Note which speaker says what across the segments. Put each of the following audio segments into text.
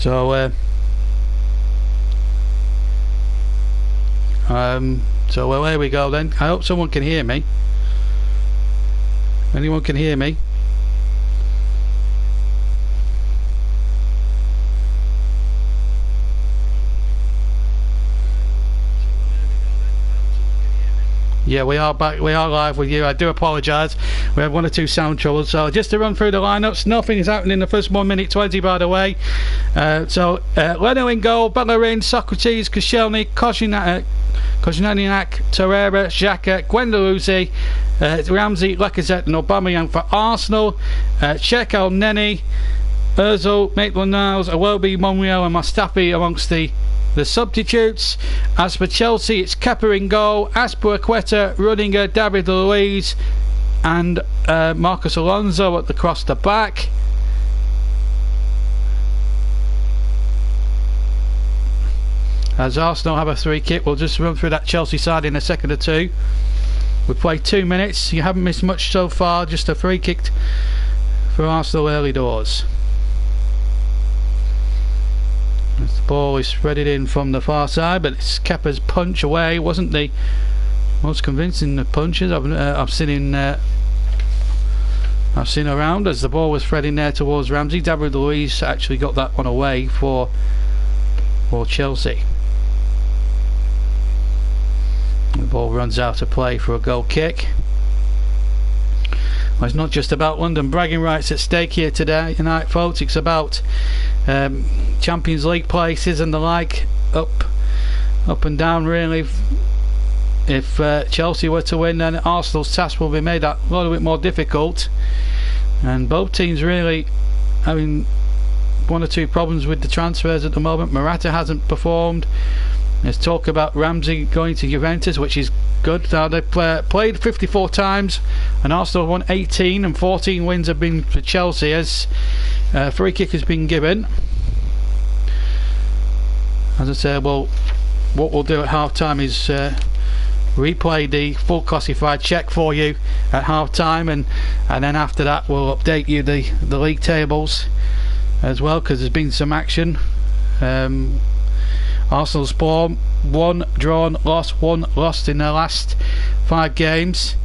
Speaker 1: So there we go then. I hope someone can hear me. Anyone can hear me? Yeah, we are back. We are live with you. I do apologise. We had 1 or 2 sound troubles. So just to run through the lineups, nothing is happening in the first 1 minute 20, by the way. Leno in goal, Bellerin, Socrates, Koscielny, Kozinaniak, Torreira, Xhaka, Guendouzi, Ramsey, Lacazette and Aubameyang for Arsenal. Czech, Neni, Ozil, Maitland-Niles, Iwobi, Monreal and Mustafi amongst the substitutes. As for Chelsea, it's Kepa in goal, Azpilicueta, Rudiger, David Luiz and Marcos Alonso at the cross to back. As Arsenal have a free kick, we'll just run through that Chelsea side in a second or two. We've played 2 minutes, you haven't missed much so far, just a free kick for Arsenal early doors. As the ball is threaded in from the far side, but it's Kepa's punch away. Wasn't the most convincing of punches I've seen around. As the ball was threading there towards Ramsey, David Luiz actually got that one away for Chelsea. The ball runs out of play for a goal kick. Well, it's not just about London bragging rights at stake here tonight, folks. It's about Champions League places and the like, up and down really. If Chelsea were to win, then Arsenal's task will be made a little bit more difficult, and both teams really having 1 or 2 problems with the transfers at the moment. Morata hasn't performed. There's talk about Ramsey going to Juventus, which is good. Now they've played 54 times and Arsenal won 18, and 14 wins have been for Chelsea as free kick has been given. As I say, well, what we'll do at half time is replay the full classified check for you at half time, and then after that we'll update you the league tables as well, because there's been some action. Arsenal's form: 1 drawn, lost, 1 lost in their last 5 games.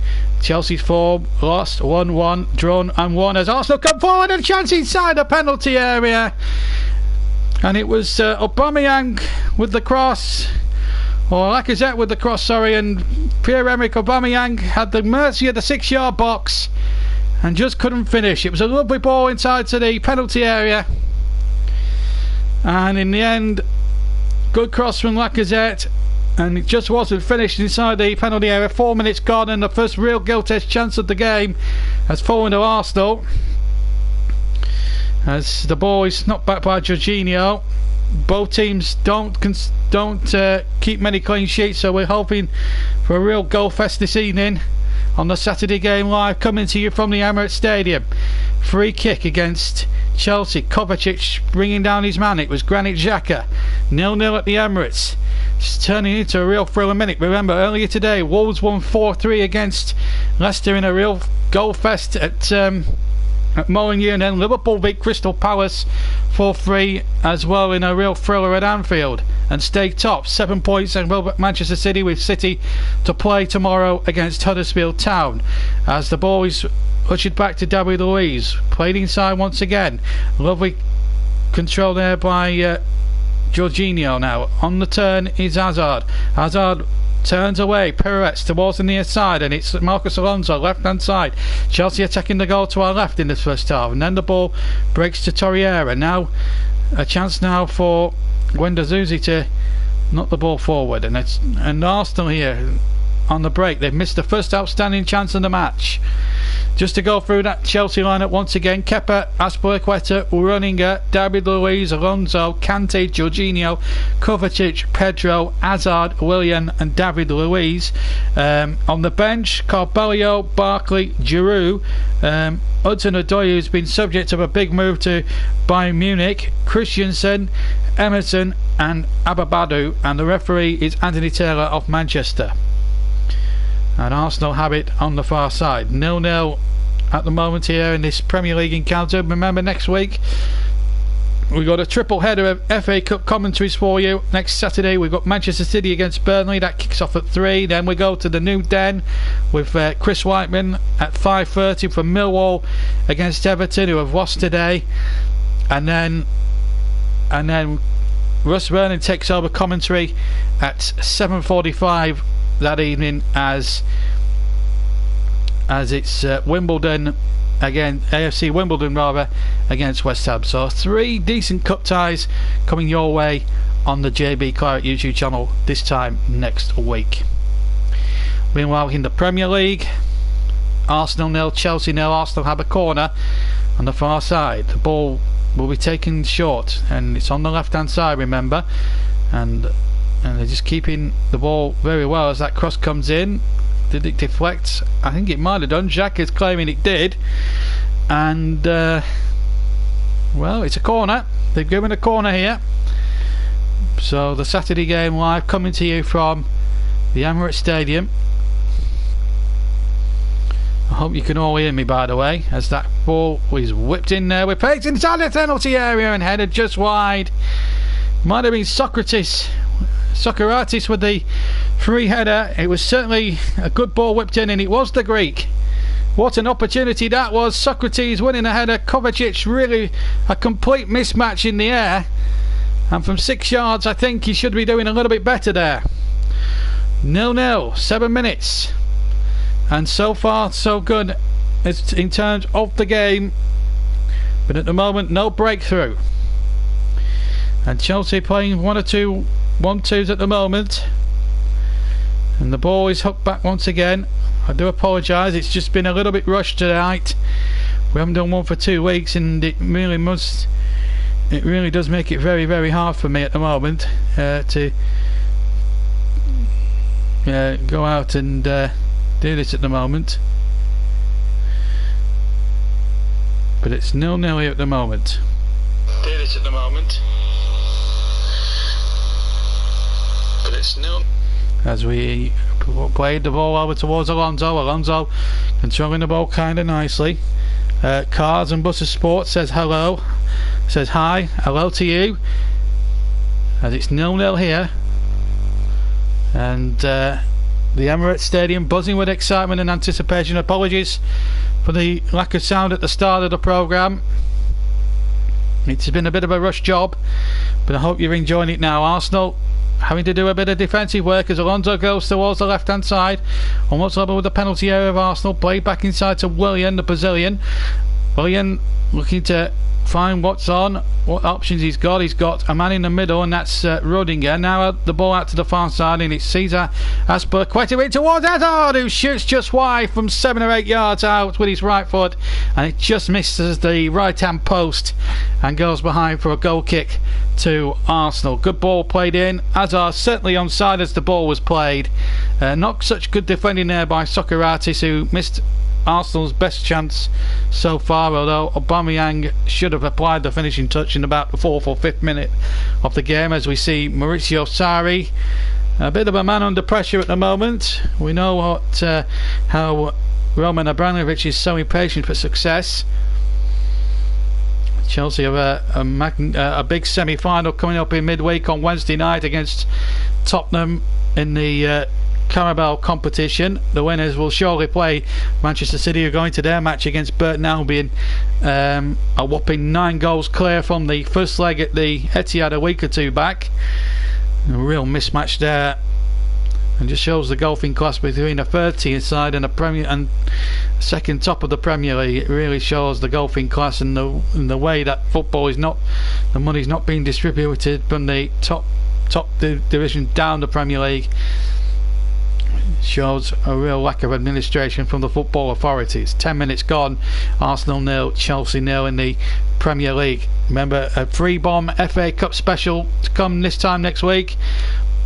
Speaker 1: Chelsea's form: lost, 1 drawn and 1, as Arsenal come forward and chance inside the penalty area, and it was Aubameyang with the cross, or Lacazette with the cross, sorry, and Pierre-Emerick Aubameyang had the mercy of the 6-yard box and just couldn't finish. It was a lovely ball inside to the penalty area, and in the end, good cross from Lacazette, and it just wasn't finished inside the penalty area. 4 minutes gone, and the first real gilt-edged chance of the game has fallen to Arsenal, as the ball is knocked back by Jorginho. Both teams don't keep many clean sheets, so we're hoping for a real goal fest this evening on the Saturday game live, coming to you from the Emirates Stadium. Free kick against Chelsea, Kovacic bringing down his man. It was Granit Xhaka. 0-0 at the Emirates. It's turning into a real thrill a minute. Remember, earlier today Wolves won 4-3 against Leicester in a real goal fest at Molineux, and then Liverpool beat Crystal Palace 4-3 as well in a real thriller at Anfield, and stay top, 7 points, and will Manchester City, with City to play tomorrow against Huddersfield Town. As the ball is ushered back to David Luiz, played inside once again. Lovely control there by Jorginho. Now on the turn is Hazard. Hazard turns away, pirouettes towards the near side, and it's Marcos Alonso, left hand side. Chelsea attacking the goal to our left in this first half, and then the ball breaks to Torreira. Now a chance now for Guendouzi to knock the ball forward, and Arsenal here on the break, they've missed the first outstanding chance of the match. Just to go through that Chelsea lineup once again: Kepa, Azpilicueta, Rudiger, David Luiz, Alonso, Kante, Jorginho, Kovacic, Pedro, Hazard, Willian and David Luiz. On the bench, Carvalho, Barkley, Giroud, Hudson-Odoi, who's been subject of a big move to Bayern Munich, Christensen, Emerson and Ababadu, and the referee is Anthony Taylor of Manchester. And Arsenal have it on the far side. 0-0 at the moment here in this Premier League encounter. Remember, next week we've got a triple header of FA Cup commentaries for you. Next Saturday we've got Manchester City against Burnley, that kicks off at 3. Then we go to the New Den with Chris Whiteman at 5:30 from Millwall against Everton, who have lost today. And then Russ Vernon takes over commentary at 7:45 that evening as it's Wimbledon again, AFC Wimbledon rather, against West Ham. So 3 decent cup ties coming your way on the JB Claret YouTube channel this time next week. Meanwhile, in the Premier League, Arsenal 0, Chelsea 0. Arsenal have a corner on the far side. The ball will be taken short, and it's on the left hand side, remember, and they're just keeping the ball very well as that cross comes in. Did it deflect? I think it might have done. Jack is claiming it did. And, well, it's a corner. They've given a corner here. So the Saturday game live coming to you from the Emirates Stadium. I hope you can all hear me, by the way, as that ball is whipped in there with pace inside the penalty area and headed just wide. Might have been Socrates with the free header. It was certainly a good ball whipped in, and it was the Greek. What an opportunity that was. Socrates winning a header. Kovacic really a complete mismatch in the air, and from 6 yards I think he should be doing a little bit better there. 0-0, 7 minutes, and so far so good in terms of the game, but at the moment no breakthrough. And Chelsea playing 1-2-1-2s at the moment, and the ball is hooked back once again. I do apologise, it's just been a little bit rushed tonight. We haven't done one for 2 weeks, and it really does make it very, very hard for me at the moment to go out and do this at the moment. But it's 0-0 here at the moment. Do this at the moment. But it's 0. As we played the ball over towards Alonso controlling the ball kind of nicely. Cars and Buses Sports says hello, says hi, hello to you, as it's 0-0 here, and the Emirates Stadium buzzing with excitement and anticipation. Apologies for the lack of sound at the start of the programme. It's been a bit of a rush job, but I hope you're enjoying it now. Arsenal having to do a bit of defensive work as Alonso goes towards the left hand side, almost level with the penalty area of Arsenal. Played back inside to Willian, the Brazilian. Willian looking to find what options he's got. He's got a man in the middle, and that's Rudiger. Now the ball out to the far side, and it's Cesar Azpilicueta in towards Hazard, who shoots just wide from 7 or 8 yards out with his right foot, and it just misses the right hand post and goes behind for a goal kick to Arsenal. Good ball played in. Hazard certainly onside as the ball was played. Not such good defending there by Socrates, who missed Arsenal's best chance so far, although Aubameyang should have applied the finishing touch in about the 4th or 5th minute of the game, as we see Maurizio Sarri, a bit of a man under pressure at the moment. We know how Roman Abramovich is so impatient for success. Chelsea have a big semi-final coming up in midweek on Wednesday night against Tottenham in the Carabao competition. The winners will surely play Manchester City, who are going to their match against Burton Albion a whopping 9 goals clear from the first leg at the Etihad a week or 2 back. A real mismatch there, and just shows the golfing class between a third tier side and a Premier and second top of the Premier League. It really shows the golfing class and the way that football is not, the money's not being distributed from the top division down the Premier League. Shows a real lack of administration from the football authorities. 10 minutes gone. Arsenal 0, Chelsea 0 in the Premier League. Remember, a free bomb FA Cup special to come this time next week.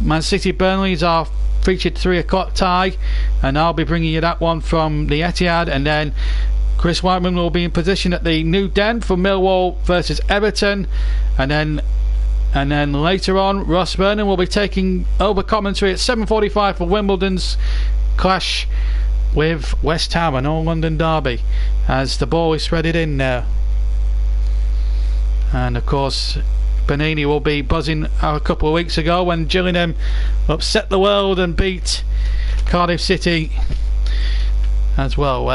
Speaker 1: Man City Burnley is our featured 3 o'clock tie, and I'll be bringing you that one from the Etihad, and then Chris Whiteman will be in position at the New Den for Millwall versus Everton, and then later on Ross Vernon will be taking over commentary at 7:45 for Wimbledon's clash with West Ham, an all-London derby, as the ball is threaded in now. And of course Bernini will be buzzing a couple of weeks ago when Gillingham upset the world and beat Cardiff City as well.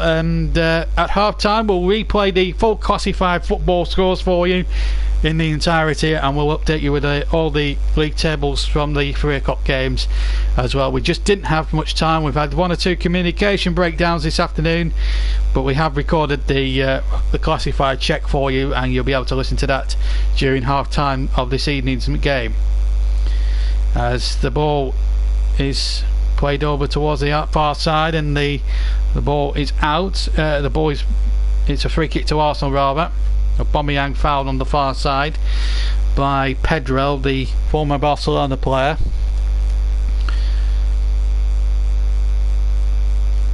Speaker 1: And at half time we'll replay the full classified football scores for you in the entirety, and we'll update you with all the league tables from the 3 o'clock games as well. We just didn't have much time. We've had 1 or 2 communication breakdowns this afternoon, but we have recorded the classified check for you, and you'll be able to listen to that during half time of this evening's game, as the ball is played over towards the far side and the ball is out. It's a free kick to Arsenal rather. Aubameyang fouled on the far side by Pedro, the former Barcelona player.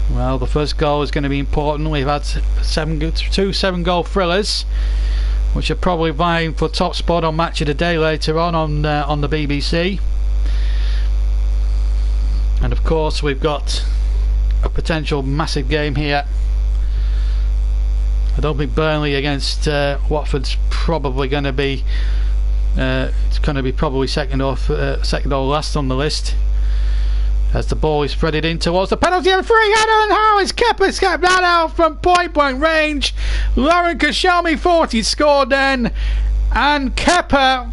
Speaker 1: Well, the first goal is going to be important. We've had 2 7-goal thrillers, which are probably vying for top spot on Match of the Day later on the BBC. And of course we've got a potential massive game here. I don't think Burnley against Watford's probably going to be. It's going to be probably second or last on the list. As the ball is threaded in towards the penalty and free header, and how is Kepa's kept that out from point blank range. Lauren Koscielny 40 scored then, and Kepa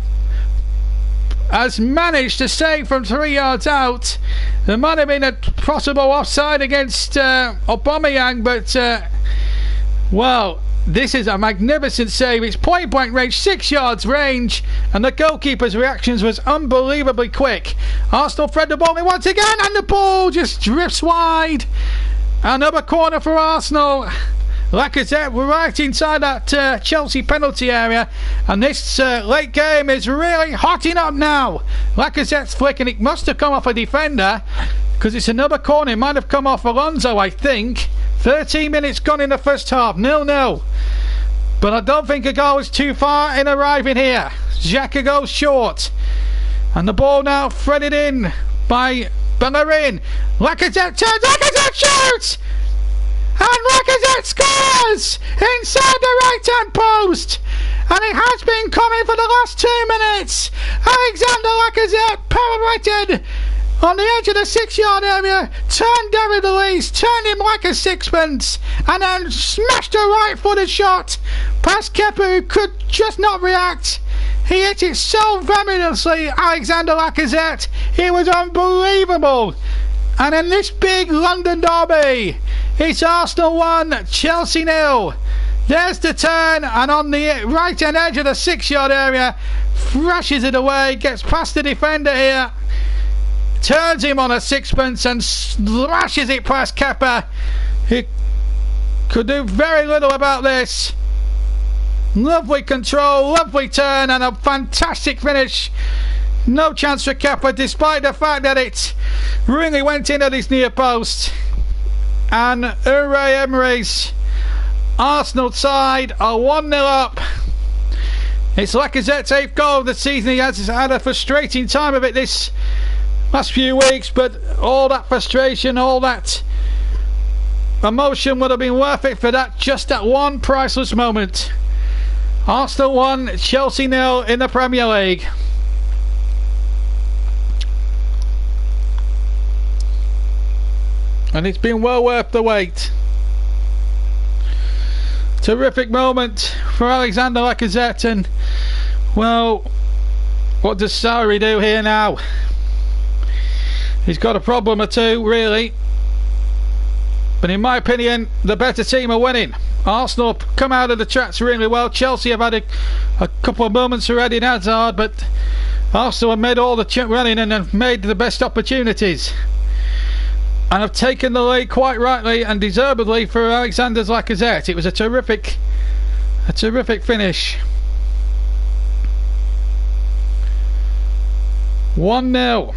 Speaker 1: has managed to save from 3 yards out. There might have been a possible offside against Aubameyang, but well, this is a magnificent save. It's point blank range, 6 yards range, and the goalkeeper's reactions was unbelievably quick. Arsenal thread the ball in once again, and the ball just drifts wide. Another corner for Arsenal. Lacazette right inside that Chelsea penalty area, and this late game is really hotting up now. Lacazette's flick, and it must have come off a defender, because it's another corner. It might have come off Alonso, I think. 13 minutes gone in the first half, 0-0. But I don't think a goal is too far in arriving here. Xhaka goes short, and the ball now threaded in by Bellerin. Lacazette turns, Lacazette shoots! And Lacazette scores inside the right-hand post, and it has been coming for the last 2 minutes. Alexander Lacazette pirouetted on the edge of the 6-yard area, turned David Luiz, turned him like a sixpence, and then smashed a right-footed shot past Kepa, who could just not react. He hit it so venomously, Alexander Lacazette. It was unbelievable. And in this big London derby, it's Arsenal 1, Chelsea 0. There's the turn, and on the right-hand edge of the 6-yard area, thrashes it away, gets past the defender here, turns him on a sixpence and slashes it past Kepa. He could do very little about this. Lovely control, lovely turn, and a fantastic finish. No chance for Kepa, despite the fact that it really went in at his near post. And Unai Emery's Arsenal side are 1-0 up. It's Lacazette's 8th goal of the season. He has had a frustrating time of it this last few weeks, but all that frustration, all that emotion would have been worth it for just that one priceless moment. Arsenal 1, Chelsea 0 in the Premier League. And it's been well worth the wait. Terrific moment for Alexander Lacazette, and well, what does Sarri do here now? He's got a problem or two, really. But in my opinion, the better team are winning. Arsenal have come out of the tracks really well. Chelsea have had a couple of moments already in Hazard, but Arsenal have made all the running and have made the best opportunities. And have taken the lead quite rightly and deservedly for Alexander Lacazette. It was a terrific finish. 1-0.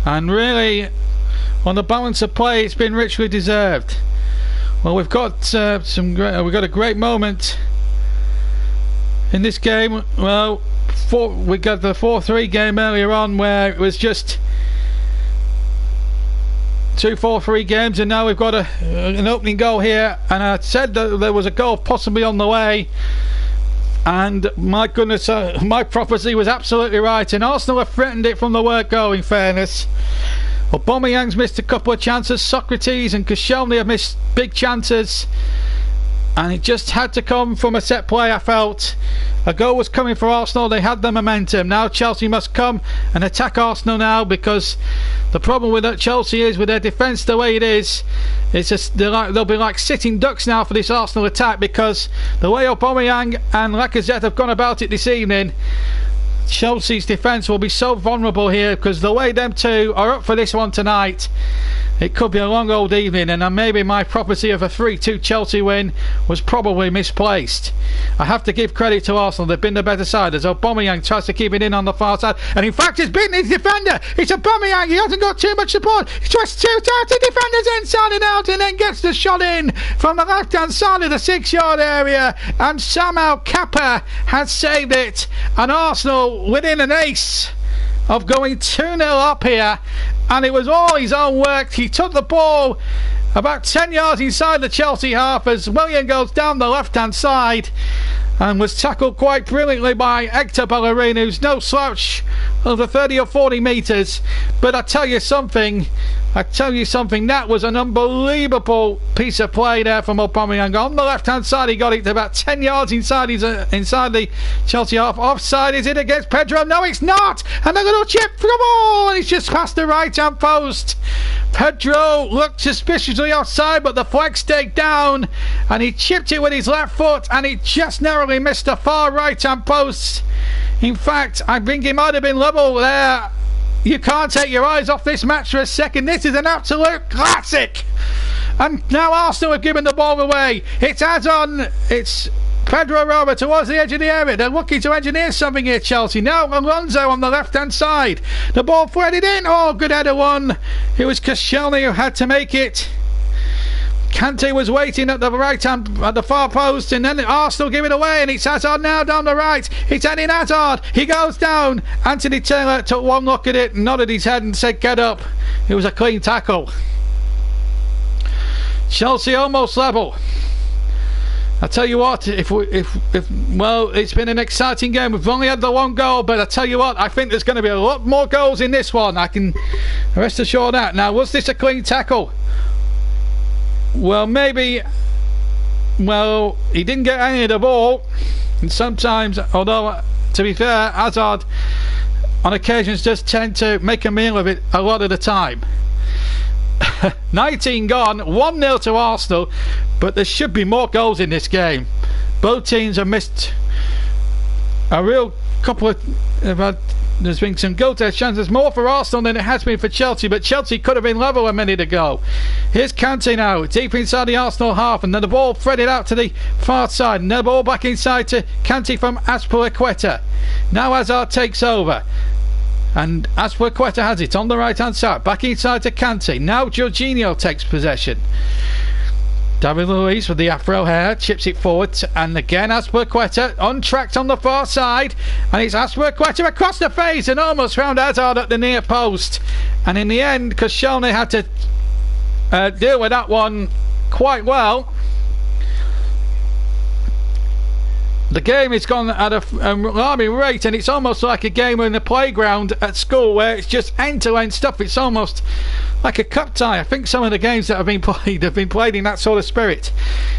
Speaker 1: And really, on the balance of play, it's been richly deserved. Well, we've got a great moment in this game. Well, we got the 4-3 game earlier on, where it was just 2-4-3 games, and now we've got an opening goal here. And I said that there was a goal possibly on the way, and my goodness, my prophecy was absolutely right, and Arsenal have threatened it from the word go, in fairness. Aubameyang's missed a couple of chances, Socrates and Koscielny have missed big chances, and it just had to come from a set play. I felt a goal was coming for Arsenal. They had the momentum. Now Chelsea must come and attack Arsenal now, because the problem with Chelsea is with their defence the way it is, it's just they'll be like sitting ducks now for this Arsenal attack, because the way Aubameyang and Lacazette have gone about it this evening, Chelsea's defence will be so vulnerable here, because the way them two are up for this one tonight, it could be a long old evening. And maybe my prophecy of a 3-2 Chelsea win was probably misplaced. I have to give credit to Arsenal. They've been the better side as Aubameyang tries to keep it in on the far side, and in fact he's beaten his defender. It's Aubameyang, he hasn't got too much support. He tries to attack the defenders inside and out, and then gets the shot in from the left hand side of the 6-yard area, and somehow Kappa has saved it, and Arsenal within an ace of going 2-0 up here. And it was all his own work. He took the ball about 10 yards inside the Chelsea half as Willian goes down the left hand side and was tackled quite brilliantly by Hector Bellerin, who's no slouch over 30 or 40 metres. But I tell you something, that was an unbelievable piece of play there from Aubameyang. On the left hand side he got it to about 10 yards inside the Chelsea half. Offside, is it against Pedro? No, it's not. And a little chip for the ball, and it's just past the right hand post. Pedro looked suspiciously offside, but the flag stayed down and he chipped it with his left foot, and it just narrowly missed the far right hand post. In fact, I think it might have been level there. You can't take your eyes off this match for a second. This is an absolute classic. And now Arsenal have given the ball away. It's Hazard. It's Pedro Roba towards the edge of the area. They're looking to engineer something here, Chelsea. Now Alonso on the left-hand side. The ball threaded in. Oh, good header one. It was Koscielny who had to make it. Kante was waiting at the right hand, at the far post, and then Arsenal give it away, and it's Hazard now down the right. It's Eden Hazard. He goes down. Anthony Taylor took one look at it, nodded his head and said get up. It was a clean tackle. Chelsea almost level. I tell you what, well, it's been an exciting game. We've only had the one goal, but I tell you what, I think there's going to be a lot more goals in this one. I can rest assured that. Now, was this a clean tackle? Well, maybe. Well, he didn't get any of the ball, and sometimes, although to be fair, Hazard on occasions does tend to make a meal of it a lot of the time. 19 gone, 1-0 to Arsenal, but there should be more goals in this game. Both teams have missed a real couple of there's been some goal test chances, more for Arsenal than it has been for Chelsea, but Chelsea could have been level a minute ago. Here's Kante now, deep inside the Arsenal half, and then the ball threaded out to the far side, and the ball back inside to Kante from Azpilicueta. Now Hazard takes over, and Azpilicueta has it on the right hand side, back inside to Kante. Now Jorginho takes possession. David Luiz with the afro hair chips it forward, and again Azpilicueta untracked on the far side, and it's Azpilicueta across the face and almost found Hazard at the near post, and in the end Koscielny had to deal with that one quite well. The game has gone at an alarming rate, and it's almost like a game in the playground at school where it's just end-to-end stuff. It's almost like a cup tie. I think some of the games that have been played in that sort of spirit,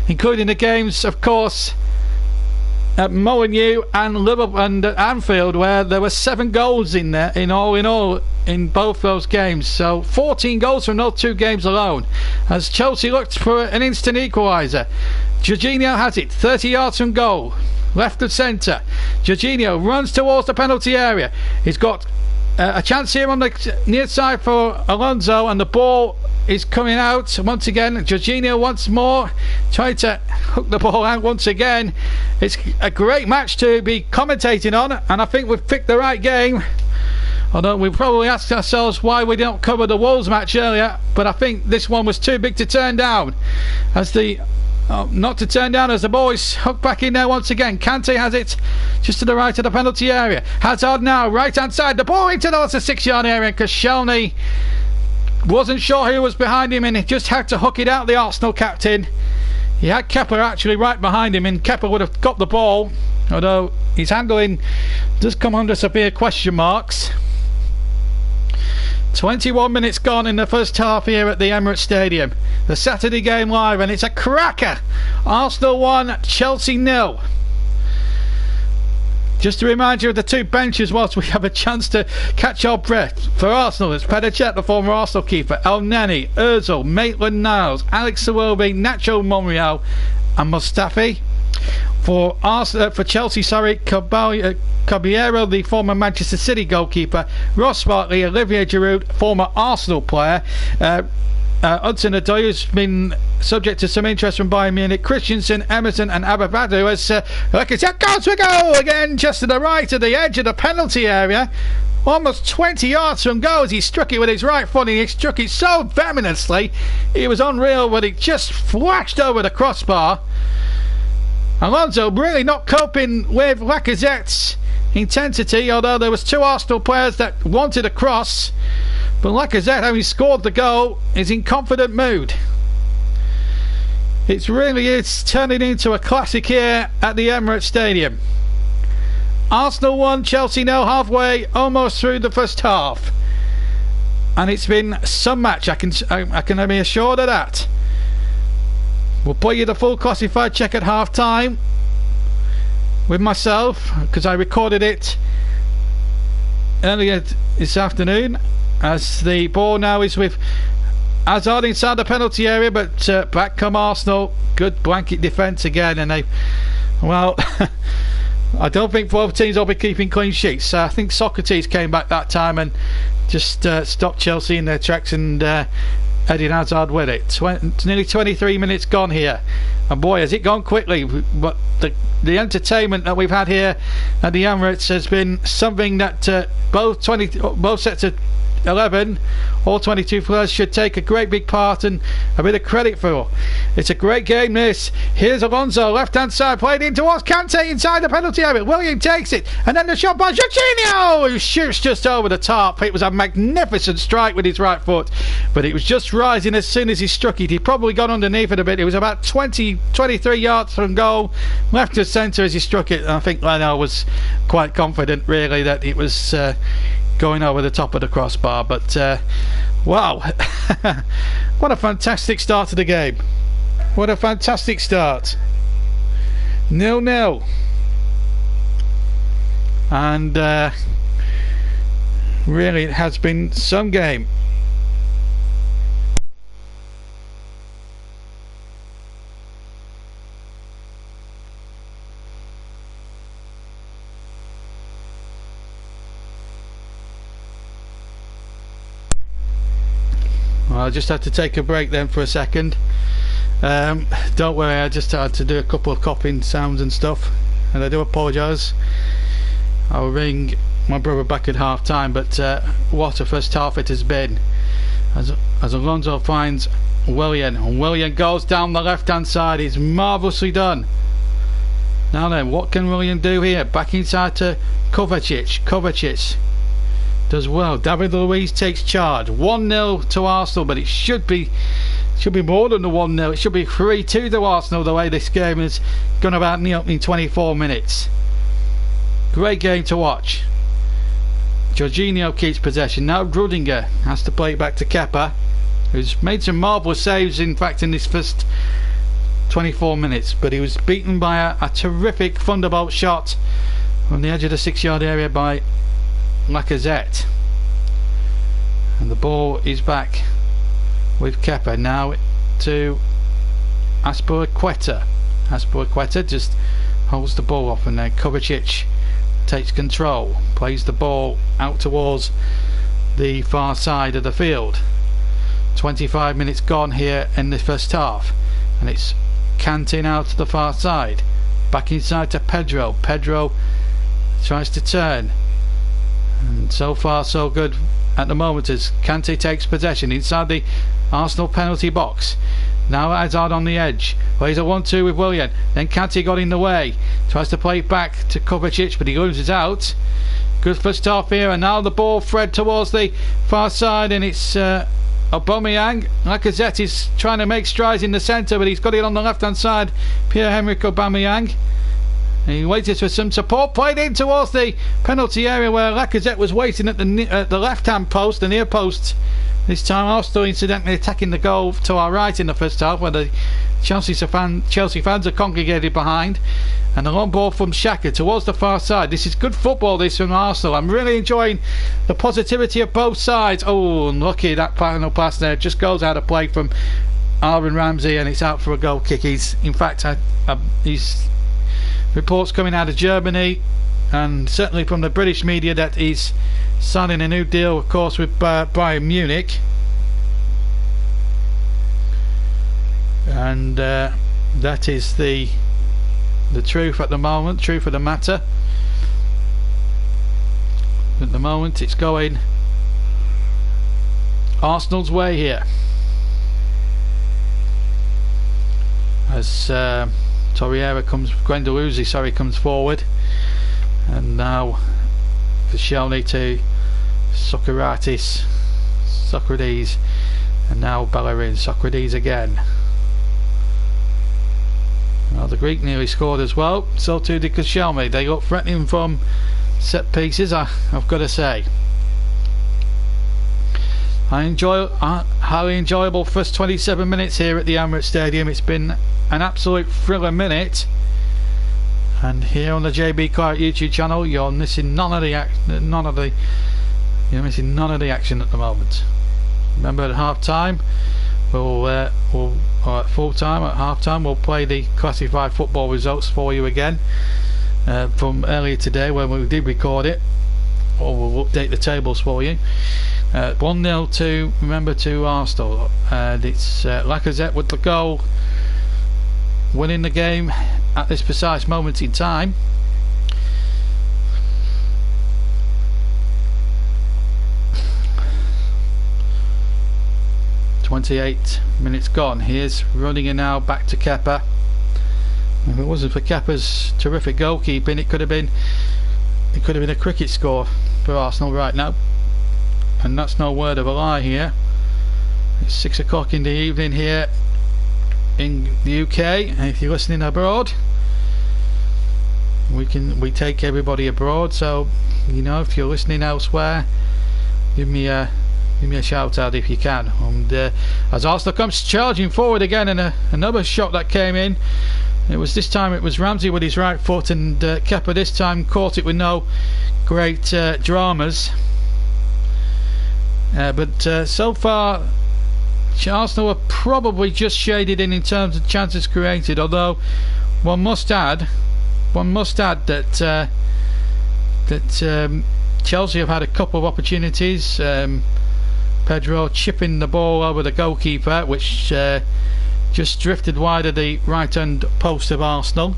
Speaker 1: including the games, of course, at Molineux and Liverpool and at Anfield, where there were 7 goals in there in all in both those games. So 14 goals from those 2 games alone, as Chelsea looked for an instant equaliser. Jorginho has it 30 yards from goal, left of centre. Jorginho runs towards the penalty area. He's got a chance here on the near side for Alonso, and the ball is coming out once again. Jorginho once more trying to hook the ball out once again. It's a great match to be commentating on, and I think we've picked the right game. Although we probably asked ourselves why we didn't cover the Wolves match earlier, but I think this one was too big to turn down. As the not to turn down as the ball is hooked back in there once again. Kante has it just to the right of the penalty area. Hazard now, right hand side, the ball into the 6-yard area, and Koscielny wasn't sure who was behind him, and he just had to hook it out, the Arsenal captain. He had Kepa actually right behind him, and Kepa would have got the ball, although his handling does come under severe question marks. 21 minutes gone in the first half here at the Emirates Stadium. The Saturday game live, and it's a cracker. Arsenal 1, Chelsea 0. Just to remind you of the two benches whilst we have a chance to catch our breath. For Arsenal, it's Pedichet, the former Arsenal keeper, El Neni, Ozil, Maitland-Niles, Alex Iwobi, Nacho Monreal and Mustafi. For Chelsea, Caballero, the former Manchester City goalkeeper, Ross Barkley, Olivier Giroud, former Arsenal player, Hudson Odoi, who's been subject to some interest from Bayern Munich, Christensen, Emerson and Ababadu, as Lacazette goes for goal again, just to the right of the edge of the penalty area, almost 20 yards from goal as he struck it with his right foot, and he struck it so venomously it was unreal, but it just flashed over the crossbar. Alonso really not coping with Lacazette's intensity, although there was two Arsenal players that wanted a cross, but Lacazette, having scored the goal, is in confident mood. It really is turning into a classic here at the Emirates Stadium. Arsenal 1, Chelsea 0, halfway, almost through the first half, and it's been some match. I can be assured of that. We'll play you the full classified check at half time with myself, because I recorded it earlier this afternoon, as the ball now is with Hazard inside the penalty area, but back come Arsenal. Good blanket defence again, and they, well, I don't think both teams will be keeping clean sheets. I think Socrates came back that time and just stopped Chelsea in their tracks, and Eden Hazard with it. Nearly 23 minutes gone here, and boy has it gone quickly. But the entertainment that we've had here at the Emirates has been something that both sets of 11, all 22 players should take a great big part and a bit of credit for. It's a great game this. Here's Alonso, left hand side, played in towards Kante inside the penalty area. William takes it, and then the shot by Jorginho, who shoots just over the top. It was a magnificent strike with his right foot, but it was just rising as soon as he struck it. He'd probably gone underneath it a bit. It was about 23 yards from goal, left to centre as he struck it, and I think Leno was quite confident really that it was going over the top of the crossbar. But wow, what a fantastic start to the game. What a fantastic start. 0-0, and really it has been some game. I just had to take a break then for a second. Don't worry, I just had to do a couple of copying sounds and stuff, and I do apologise. I'll ring my brother back at half time, but what a first half it has been, as Alonso finds Willian, and Willian goes down the left hand side. He's marvellously done. Now then, what can Willian do here? Back inside to Kovacic does well. David Luiz takes charge. 1-0 to Arsenal, but it should be more than the 1-0. It should be 3-2 to Arsenal, the way this game has gone about in the opening 24 minutes. Great game to watch. Jorginho keeps possession. Now Rudiger has to play it back to Kepa, who's made some marvellous saves, in fact, in this first 24 minutes, but he was beaten by a terrific thunderbolt shot from the edge of the 6-yard area by Lacazette, and the ball is back with Kepa. Now to Azpilicueta. Azpilicueta just holds the ball off, and then Kovacic takes control, plays the ball out towards the far side of the field. 25 minutes gone here in the first half, and it's Kante out to the far side, back inside to Pedro. Pedro tries to turn, and so far so good at the moment as Kante takes possession inside the Arsenal penalty box. Now Hazard on the edge, plays a 1-2 with Willian, then Kante got in the way, tries to play it back to Kovacic, but he loses out. Good first half here, and now the ball thread towards the far side, and it's Aubameyang. Lacazette is trying to make strides in the centre, but he's got it on the left hand side. Pierre-Emerick Aubameyang. And he waited for some support, played in towards the penalty area where Lacazette was waiting at the left hand post, the near post. This time Arsenal incidentally attacking the goal to our right in the first half, where the Chelsea fans are congregated behind. And a long ball from Xhaka towards the far side. This is good football, this, from Arsenal. I'm really enjoying the positivity of both sides. Oh, unlucky, that final pass there just goes out of play from Aaron Ramsey, and it's out for a goal kick. He's reports coming out of Germany, and certainly from the British media, that he's signing a new deal, of course, with Bayern Munich. And that is the truth at the moment, truth of the matter. At the moment it's going Arsenal's way here, as Guendouzi comes forward, and now for Shelny to Socrates, and now Bellerin, Socrates again. Well, the Greek nearly scored as well, so too did Koscielny. They look threatening from set pieces, I've got to say. Highly enjoyable first 27 minutes here at the Emirates Stadium. It's been an absolute thriller minute, and here on the JB Clark YouTube channel, you're missing none of the action at the moment. Remember, at half time, or at full time, at half time, we'll play the classified football results for you again from earlier today when we did record it, or we'll update the tables for you. 1-0 to Arsenal, and it's Lacazette with the goal, winning the game at this precise moment in time. "28 minutes gone." Here's running now back to Kepa. If it wasn't for Kepa's terrific goalkeeping, it could have been a cricket score for Arsenal right now, and that's no word of a lie here. It's 6 o'clock in the evening here in the UK, and if you're listening abroad, we take everybody abroad, so you know, if you're listening elsewhere, give me a shout out if you can. And as Arsenal comes charging forward again, and another shot that came in, this time it was Ramsey with his right foot, and Kepa this time caught it with no great dramas. But so far Arsenal are probably just shaded in terms of chances created, although one must add that Chelsea have had a couple of opportunities. Pedro chipping the ball over the goalkeeper, which just drifted wide of the right hand post of Arsenal,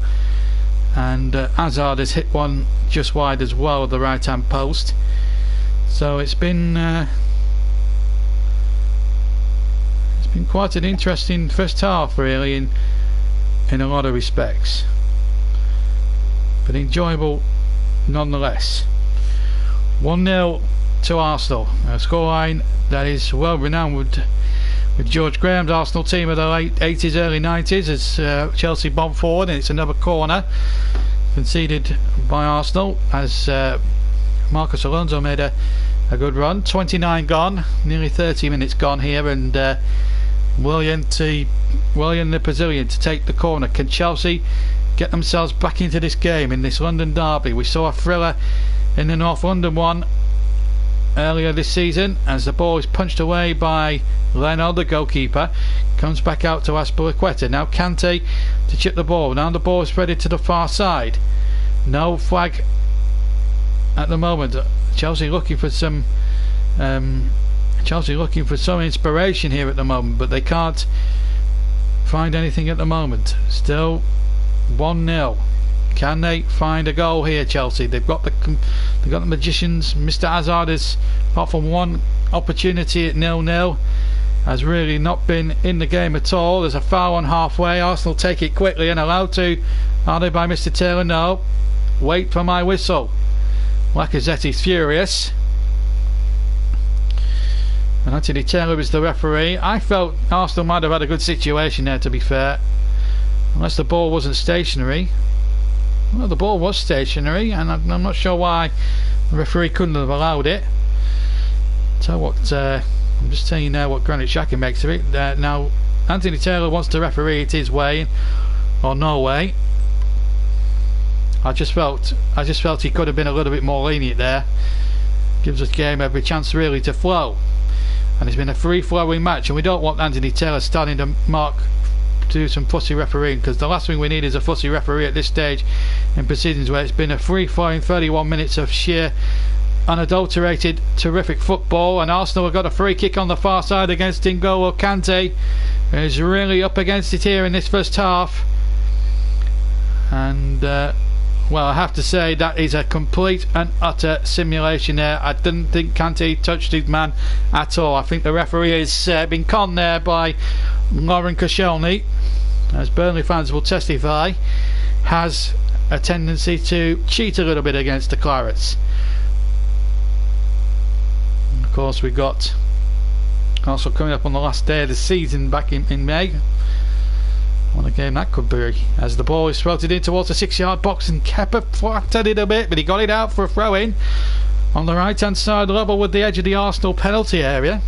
Speaker 1: and Hazard has hit one just wide as well of the right hand post. So it's been quite an interesting first half, really, in a lot of respects, but enjoyable nonetheless. 1-0 to Arsenal, a scoreline that is well renowned with George Graham's Arsenal team of the late 80s, early 90s, as Chelsea bomb forward, and it's another corner conceded by Arsenal as Marcos Alonso made a good run. 29 gone, nearly 30 minutes gone here, and Willian the Brazilian to take the corner. Can Chelsea get themselves back into this game, in this London derby? We saw a thriller in the North London one earlier this season, as the ball is punched away by Leno, the goalkeeper. Comes back out to Azpilicueta. Now Kante to chip the ball. Now the ball is spreaded to the far side. No flag at the moment. Chelsea looking for some inspiration here at the moment, but they can't find anything at the moment. Still 1-0. Can they find a goal here, Chelsea? They've got the magicians. Mr. Hazard has, apart from one opportunity at 0-0, has really not been in the game at all. There's a foul on halfway. Arsenal take it quickly, and allowed to, are they, by Mr. Taylor? No. Wait for my whistle. Lacazette is furious. And Anthony Taylor is the referee. I felt Arsenal might have had a good situation there, to be fair, unless the ball wasn't stationary. Well, the ball was stationary, and I'm not sure why the referee couldn't have allowed it. Tell what, I'm just telling you now what Granit Xhaka makes of it. Now, Anthony Taylor wants to referee it his way, or no way. I just felt he could have been a little bit more lenient there. Gives the game every chance really to flow. And it's been a free-flowing match, and we don't want Anthony Taylor starting to do some fussy refereeing, because the last thing we need is a fussy referee at this stage in proceedings where it's been a free-flowing 31 minutes of sheer unadulterated terrific football. And Arsenal have got a free kick on the far side against N'Golo Kante, who's really up against it here in this first half. And well, I have to say that is a complete and utter simulation there. I didn't think Kante touched his man at all. I think the referee has been conned there by Lauren Koscielny, as Burnley fans will testify, has a tendency to cheat a little bit against the Clarets. And of course, we've got also coming up on the last day of the season back in May. What a game that could be, as the ball is floated in towards the 6-yard box, and Kepa flattered it a bit, but he got it out for a throw-in on the right-hand side, level with the edge of the Arsenal penalty area.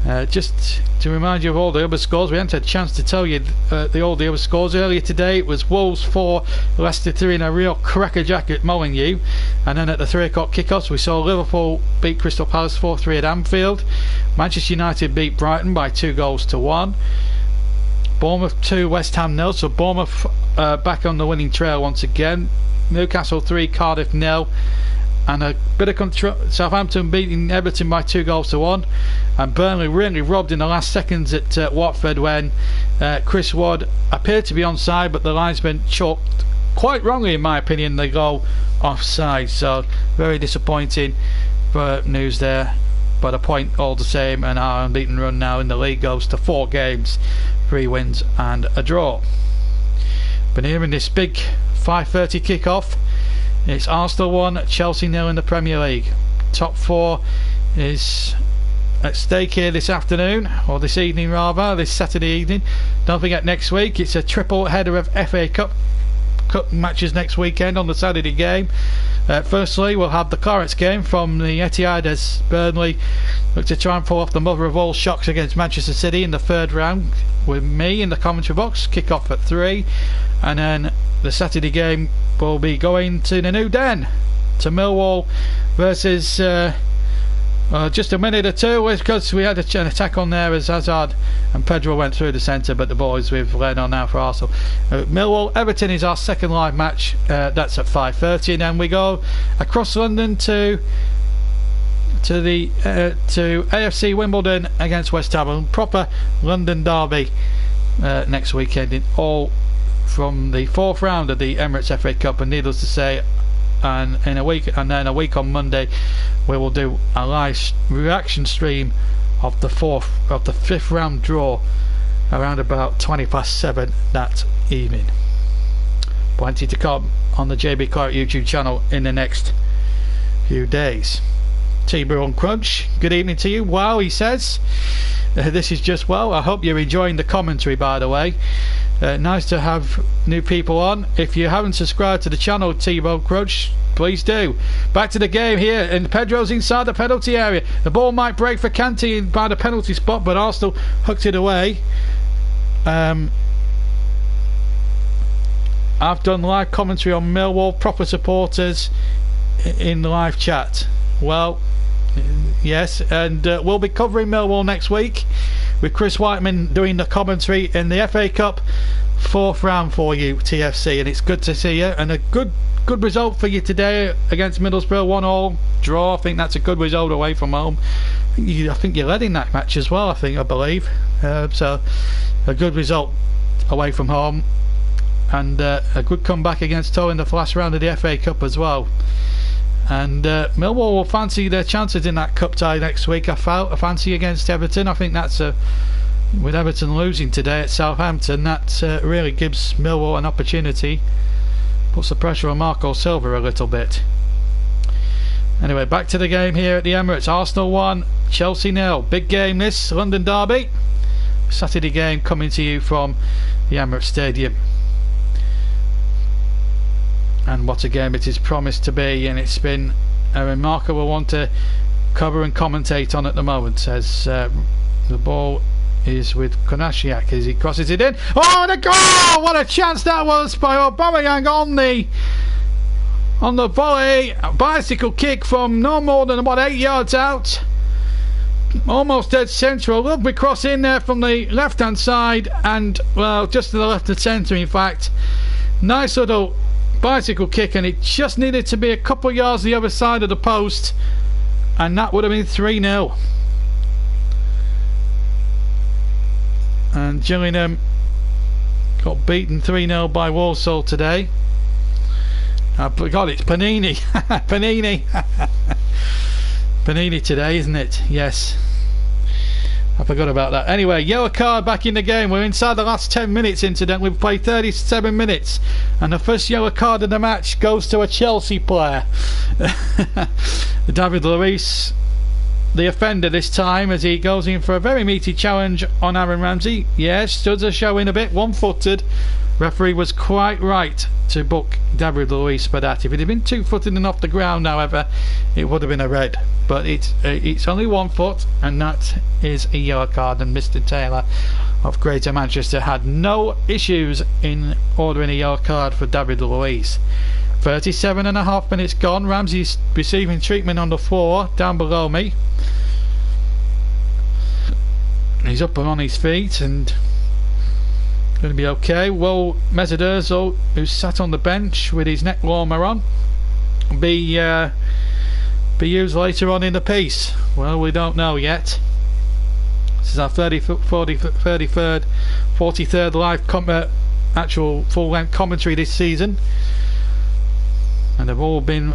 Speaker 1: Just to remind you of all the other scores, we haven't had a chance to tell you all the other scores. Earlier today it was Wolves 4, Leicester 3 in a real crackerjack at Molineux, and then at the 3 o'clock kickoffs we saw Liverpool beat Crystal Palace 4-3 at Anfield. Manchester United beat Brighton by 2-1. Bournemouth 2, West Ham 0, so Bournemouth back on the winning trail once again. Newcastle 3, Cardiff 0, and a bit of control. Southampton beating Everton by 2-1, and Burnley really robbed in the last seconds at Watford when Chris Wood appeared to be onside, but the linesman chalked quite wrongly, in my opinion, the goal offside. So very disappointing for news there, but a point all the same, and our unbeaten run now in the league goes to 4 games, 3 wins and a draw. But here in this big 5:30 kick-off, it's Arsenal 1, Chelsea 0 in the Premier League. Top 4 is at stake here this afternoon, or this evening rather, this Saturday evening. Don't forget, next week it's a triple header of FA Cup matches next weekend on the Saturday game. Firstly, we'll have the Clarets game from the Etihad as Burnley look to try and pull off the mother of all shocks against Manchester City in the 3rd round, with me in the commentary box. Kick off at 3, and then the Saturday game will be going to the New Den, to Millwall versus just a minute or two, because we had an attack on there as Hazard and Pedro went through the centre, but the boys we've led on now for Arsenal. Millwall Everton is our second live match, that's at 5:30, and then we go across London to AFC Wimbledon against West Ham, a proper London derby next weekend, all from the 4th round of the Emirates FA Cup. And needless to say, and then a week on Monday we will do a live reaction stream of the 5th round draw around about 7:20 that evening. Plenty to come on the JB Clark YouTube channel in the next few days. T-Brew on Crunch, good evening to you. Wow, he says. This is just well. I hope you're enjoying the commentary, by the way. Nice to have new people on. If you haven't subscribed to the channel, T-Bone Crunch, please do. Back to the game here, and Pedro's inside the penalty area. The ball might break for Kante by the penalty spot, but Arsenal hooked it away. I've done live commentary on Millwall proper supporters in the live chat. Well, yes, and we'll be covering Millwall next week with Chris Whiteman doing the commentary in the FA Cup 4th round for you, TFC, and it's good to see you, and a good result for you today against Middlesbrough, 1-1 draw. I think that's a good result away from home. I think you led in that match as well, I believe, so a good result away from home, and a good comeback against Hull in the last round of the FA Cup as well. And Millwall will fancy their chances in that cup tie next week. I fancy against Everton. I think that's with Everton losing today at Southampton, that really gives Millwall an opportunity, puts the pressure on Marco Silva a little bit. Anyway, back to the game here at the Emirates. Arsenal 1, Chelsea 0. Big game this, London derby. Saturday game coming to you from the Emirates Stadium. And what a game it is promised to be, and it's been a remarkable one to cover and commentate on at the moment, as the ball is with Konashiak as he crosses it in. Oh, the goal! What a chance that was by Aubameyang on the volley. A bicycle kick from no more than about 8 yards out, almost dead central. Lovely cross in there from the left hand side, and well, just to the left of centre in fact. Nice little bicycle kick, and it just needed to be a couple of yards the other side of the post, and that would have been 3-0. And Gillingham got beaten 3-0 by Walsall today. I forgot it's Panini. Panini. Panini today, isn't it? Yes. I forgot about that. Anyway, yellow card back in the game. We're inside the last 10 minutes, incidentally. We've played 37 minutes. And the first yellow card of the match goes to a Chelsea player. David Luiz, the offender this time, as he goes in for a very meaty challenge on Aaron Ramsey. Yes, studs are showing a bit one-footed. Referee was quite right to book David Luiz for that. If it had been 2-footed and off the ground, however, it would have been a red. But it's only 1 foot, and that is a yellow card. And Mr. Taylor of Greater Manchester had no issues in ordering a yellow card for David Luiz. 37.5 minutes gone. Ramsey's receiving treatment on the floor down below me. He's up and on his feet and going to be okay. Well, Mesut Ozil, who's sat on the bench with his neck warmer on, be used later on in the piece. Well, we don't know yet. This is our 43rd live actual full-length commentary this season, and they've all been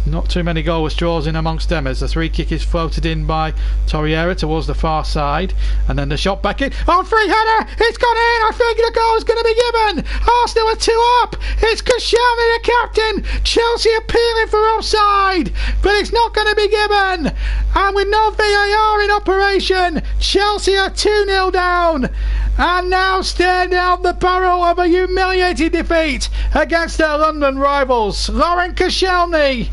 Speaker 1: not too many goalless draws in amongst them, as the free kick is floated in by Torreira towards the far side, and then the shot back in. Oh, free header! It's gone in! I think the goal is going to be given! Arsenal are 2 up! It's Koscielny, the captain! Chelsea appealing for offside, but it's not going to be given! And with no VAR in operation, Chelsea are 2-0 down, and now stare down the barrel of a humiliating defeat against their London rivals. Laurent Koscielny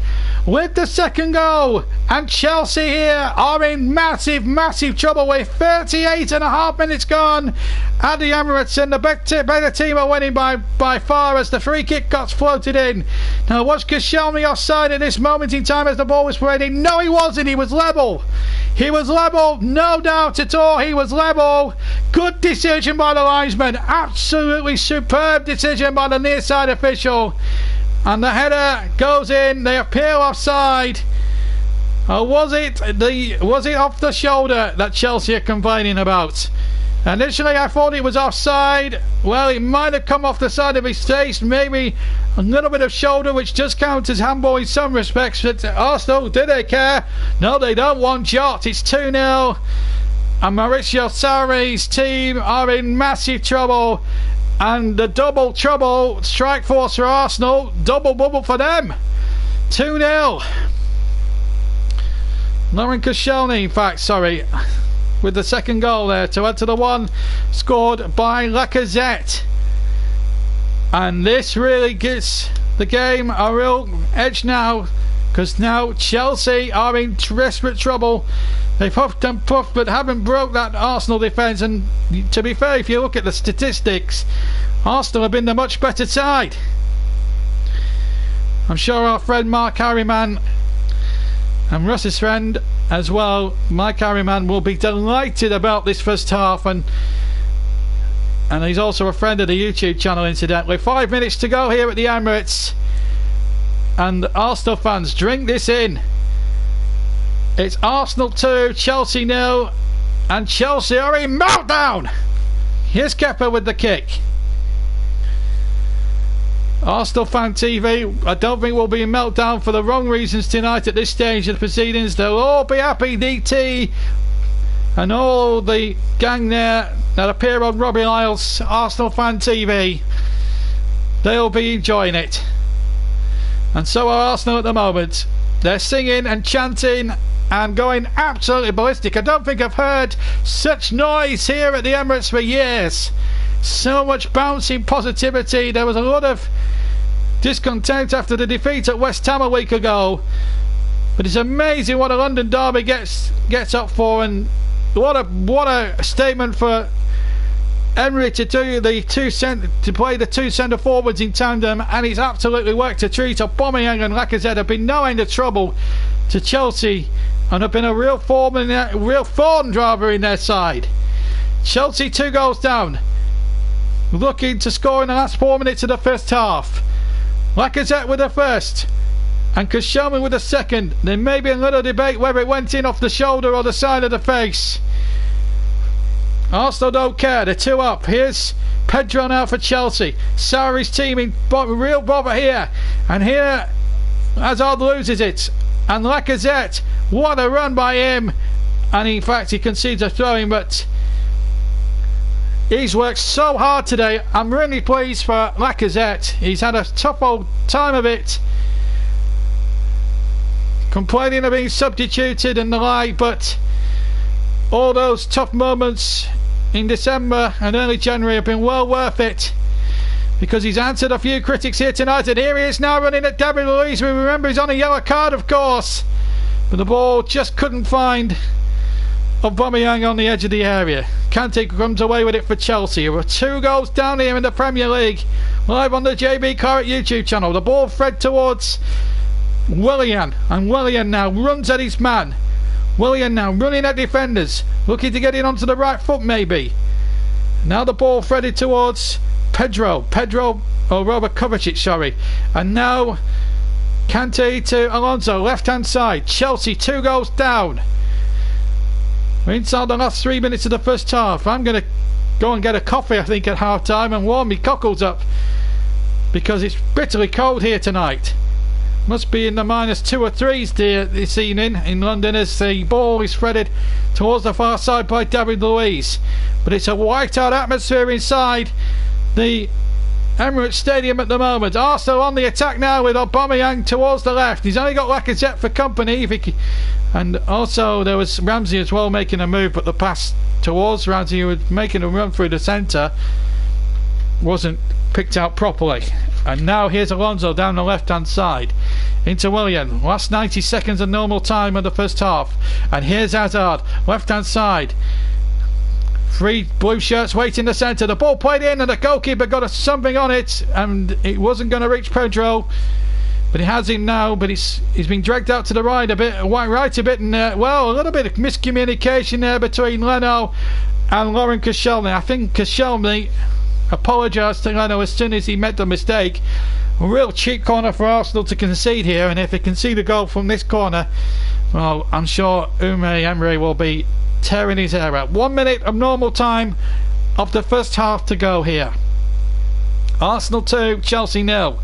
Speaker 1: with the second goal, and Chelsea here are in massive trouble with 38.5 minutes gone at the Emirates, and the better team are winning by far as the free kick got floated in. Now, was Koscielny offside at this moment in time as the ball was parading? No, he wasn't. He was level. He was level, no doubt at all. He was level. Good decision by the linesman. Absolutely superb decision by the near side official. And the header goes in. They appeal offside. Was it off the shoulder that Chelsea are complaining about? Initially I thought it was offside. Well, it might have come off the side of his face, maybe a little bit of shoulder, which does count as handball in some respects. But Arsenal, do they care? No, they don't. One shot. It's 2-0, and Maurizio Sarri's team are in massive trouble. And the double trouble strike force for Arsenal, double bubble for them. 2-0. Laurent Koscielny, in fact, sorry, with the second goal there to add to the one scored by Lacazette. And this really gives the game a real edge now, because now Chelsea are in desperate trouble. They've huffed and puffed but haven't broke that Arsenal defence, and to be fair, if you look at the statistics, Arsenal have been the much better side. I'm sure our friend Mark Harriman, and Russ's friend as well, Mike Harriman, will be delighted about this first half, and he's also a friend of the YouTube channel, incidentally. 5 minutes to go here at the Emirates, and Arsenal fans, drink this in. It's Arsenal 2, Chelsea 0, and Chelsea are in meltdown. Here's Kepa with the kick. Arsenal Fan TV, I don't think we'll be in meltdown for the wrong reasons tonight at this stage of the proceedings. They'll all be happy, DT and all the gang there that appear on Robbie Lyle's Arsenal Fan TV. They'll be enjoying it, and so are Arsenal at the moment. They're singing and chanting and going absolutely ballistic. I don't think I've heard such noise here at the Emirates for years. So much bouncing positivity. There was a lot of discontent after the defeat at West Ham a week ago. But it's amazing what a London derby gets up for, and what a statement for Emery to do to play the two centre forwards in tandem, and it's absolutely worked a treat. Aubameyang and Lacazette have been no end of trouble to Chelsea and have been a real thorn driver in their side. Chelsea 2 goals down, looking to score in the last 4 minutes of the first half. Lacazette with the first and Koscielny with the second. There may be a little debate whether it went in off the shoulder or the side of the face. Arsenal don't care, they're 2 up. Here's Pedro now for Chelsea. Sarri's team in real bother here, and here Hazard loses it, and Lacazette, what a run by him, and in fact he concedes a throw-in, but he's worked so hard today. I'm really pleased for Lacazette. He's had a tough old time of it, complaining of being substituted and the like, but all those tough moments in December and early January have been well worth it, because he's answered a few critics here tonight. And here he is now running at David Luiz. We remember he's on a yellow card, of course, but the ball just couldn't find Aubameyang on the edge of the area. Kante comes away with it for Chelsea. We're 2 goals down here in the Premier League, live on the JB Carrot YouTube channel. The ball fed towards Willian, and Willian now runs at his man. Willian now running at defenders, looking to get in onto the right foot maybe. Now the ball threaded towards Robert Kovacic, sorry. And now Kante to Alonso, left hand side. Chelsea 2 goals down. We're inside the last 3 minutes of the first half. I'm going to go and get a coffee, I think, at half time and warm me cockles up, because it's bitterly cold here tonight. Must be in the -2 or 3s this evening in London, as the ball is threaded towards the far side by David Luiz. But it's a white-hot atmosphere inside the Emirates Stadium at the moment. Arsenal on the attack now with Aubameyang towards the left. He's only got Lacazette for company, and also there was Ramsey as well making a move, but the pass towards Ramsey, who was making a run through the centre, wasn't picked out properly. And now here's Alonso down the left hand side into Willian. Last 90 seconds of normal time of the first half, and here's Hazard left hand side. 3 blue shirts wait in the centre. The ball played in, and the goalkeeper got something on it, and it wasn't going to reach Pedro, but it has him now. But he's been dragged out to the right a bit, and a little bit of miscommunication there between Leno and Laurent Koscielny. I think Koscielny apologised to Leno as soon as he made the mistake. A real cheap corner for Arsenal to concede here, and if they concede a goal from this corner, well, I'm sure Unai Emery will be tearing his hair out. 1 minute of normal time of the first half to go here. Arsenal 2, Chelsea 0.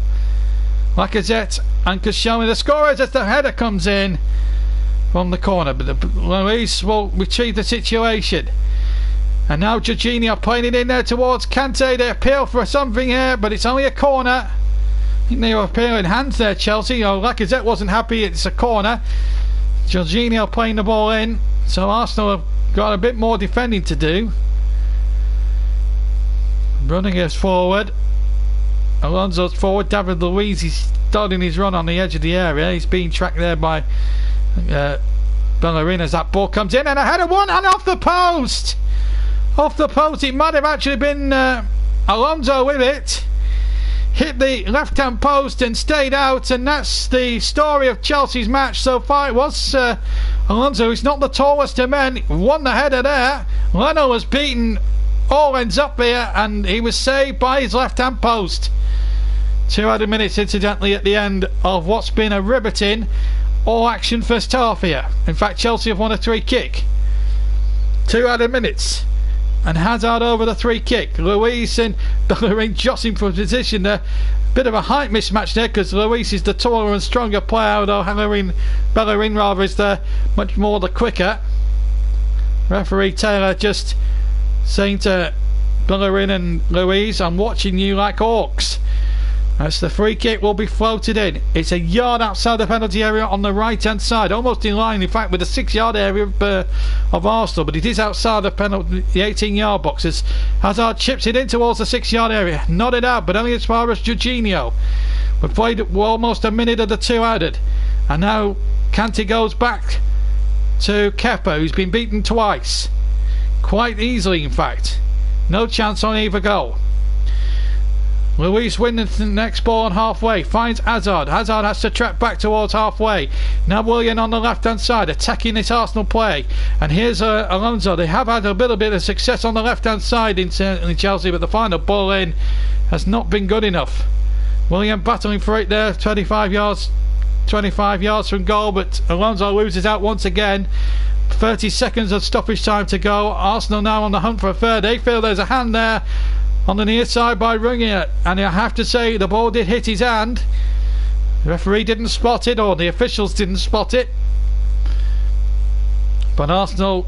Speaker 1: Lacazette and Koscielny the scorers as the header comes in from the corner, but Luiz will retrieve the situation. And now Jorginho playing it in there towards Kante. They appeal for something here, but it's only a corner. I think they were appealing hands there, Chelsea. Lacazette wasn't happy, it's a corner. Jorginho playing the ball in, so Arsenal have got a bit more defending to do. Running us forward. Alonso's forward. David Luiz is starting his run on the edge of the area. He's being tracked there by Bellerin as that ball comes in, and a header, one, and off the post. Off the post. It might have actually been Alonso with it. Hit the left hand post and stayed out, and that's the story of Chelsea's match so far. It was Alonso, who's not the tallest of men, won the header there. Leno was beaten all ends up here, and he was saved by his left hand post. 2 added minutes incidentally at the end of what's been a riveting all action first half here. In fact, Chelsea have won a 3 kick. 2 added minutes, and Hazard over the 3 kick. Luiz and Bellerin jostling for position there. Bit of a height mismatch there, because Luiz is the taller and stronger player, although Bellerin rather is the much more the quicker. Referee Taylor just saying to Bellerin and Luiz, I'm watching you like hawks. As the free kick will be floated in. It's a yard outside the penalty area on the right hand side, almost in line in fact with the 6-yard area of Arsenal, but it is outside the penalty, the 18-yard box, as Hazard chips it in towards the 6-yard area, nodded out but only as far as Jorginho. We've played almost a minute of the 2 added, and now Kante goes back to Kepa, who's been beaten twice, quite easily in fact, no chance on either goal. Luis wins the next ball on halfway, finds Hazard. Hazard has to track back towards halfway. Now Willian on the left hand side attacking this Arsenal play, and here's Alonso. They have had a little bit of success on the left hand side in Chelsea, but the final ball in has not been good enough. Willian battling for it there, 25 yards from goal, but Alonso loses out once again. 30 seconds of stoppage time to go. Arsenal now on the hunt for a third. They feel there's a hand there on the near side by Rungier, and I have to say the ball did hit his hand. The referee didn't spot it, or the officials didn't spot it, but Arsenal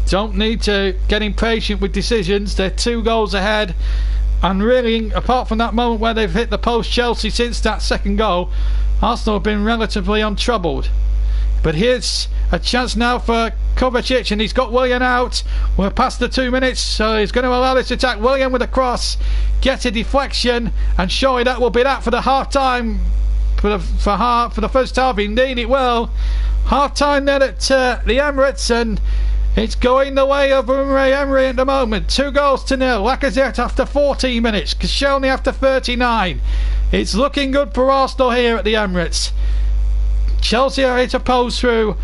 Speaker 1: don't need to get impatient with decisions. They're 2 goals ahead, and really apart from that moment where they've hit the post, Chelsea, since that second goal, Arsenal have been relatively untroubled. But here's a chance now for Kovacic, and he's got Willian out. We're past the 2 minutes, so he's going to allow this attack. Willian with a cross, gets a deflection, and surely that will be that for the half time, for the first half. Indeed it will. Half time then at the Emirates, and it's going the way of Unai Emery at the moment. 2-0. Lacazette after 14 minutes, Koscielny after 39. It's looking good for Arsenal here at the Emirates. Chelsea are interposed through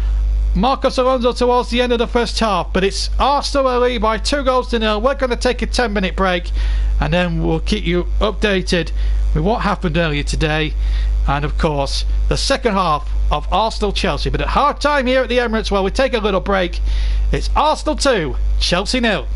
Speaker 1: Marcos Alonso towards the end of the first half, but it's Arsenal lead by 2-0. We're going to take a 10-minute break, and then we'll keep you updated with what happened earlier today, and of course the second half of Arsenal-Chelsea. But at half time here at the Emirates, while we take a little break, it's Arsenal 2, Chelsea 0.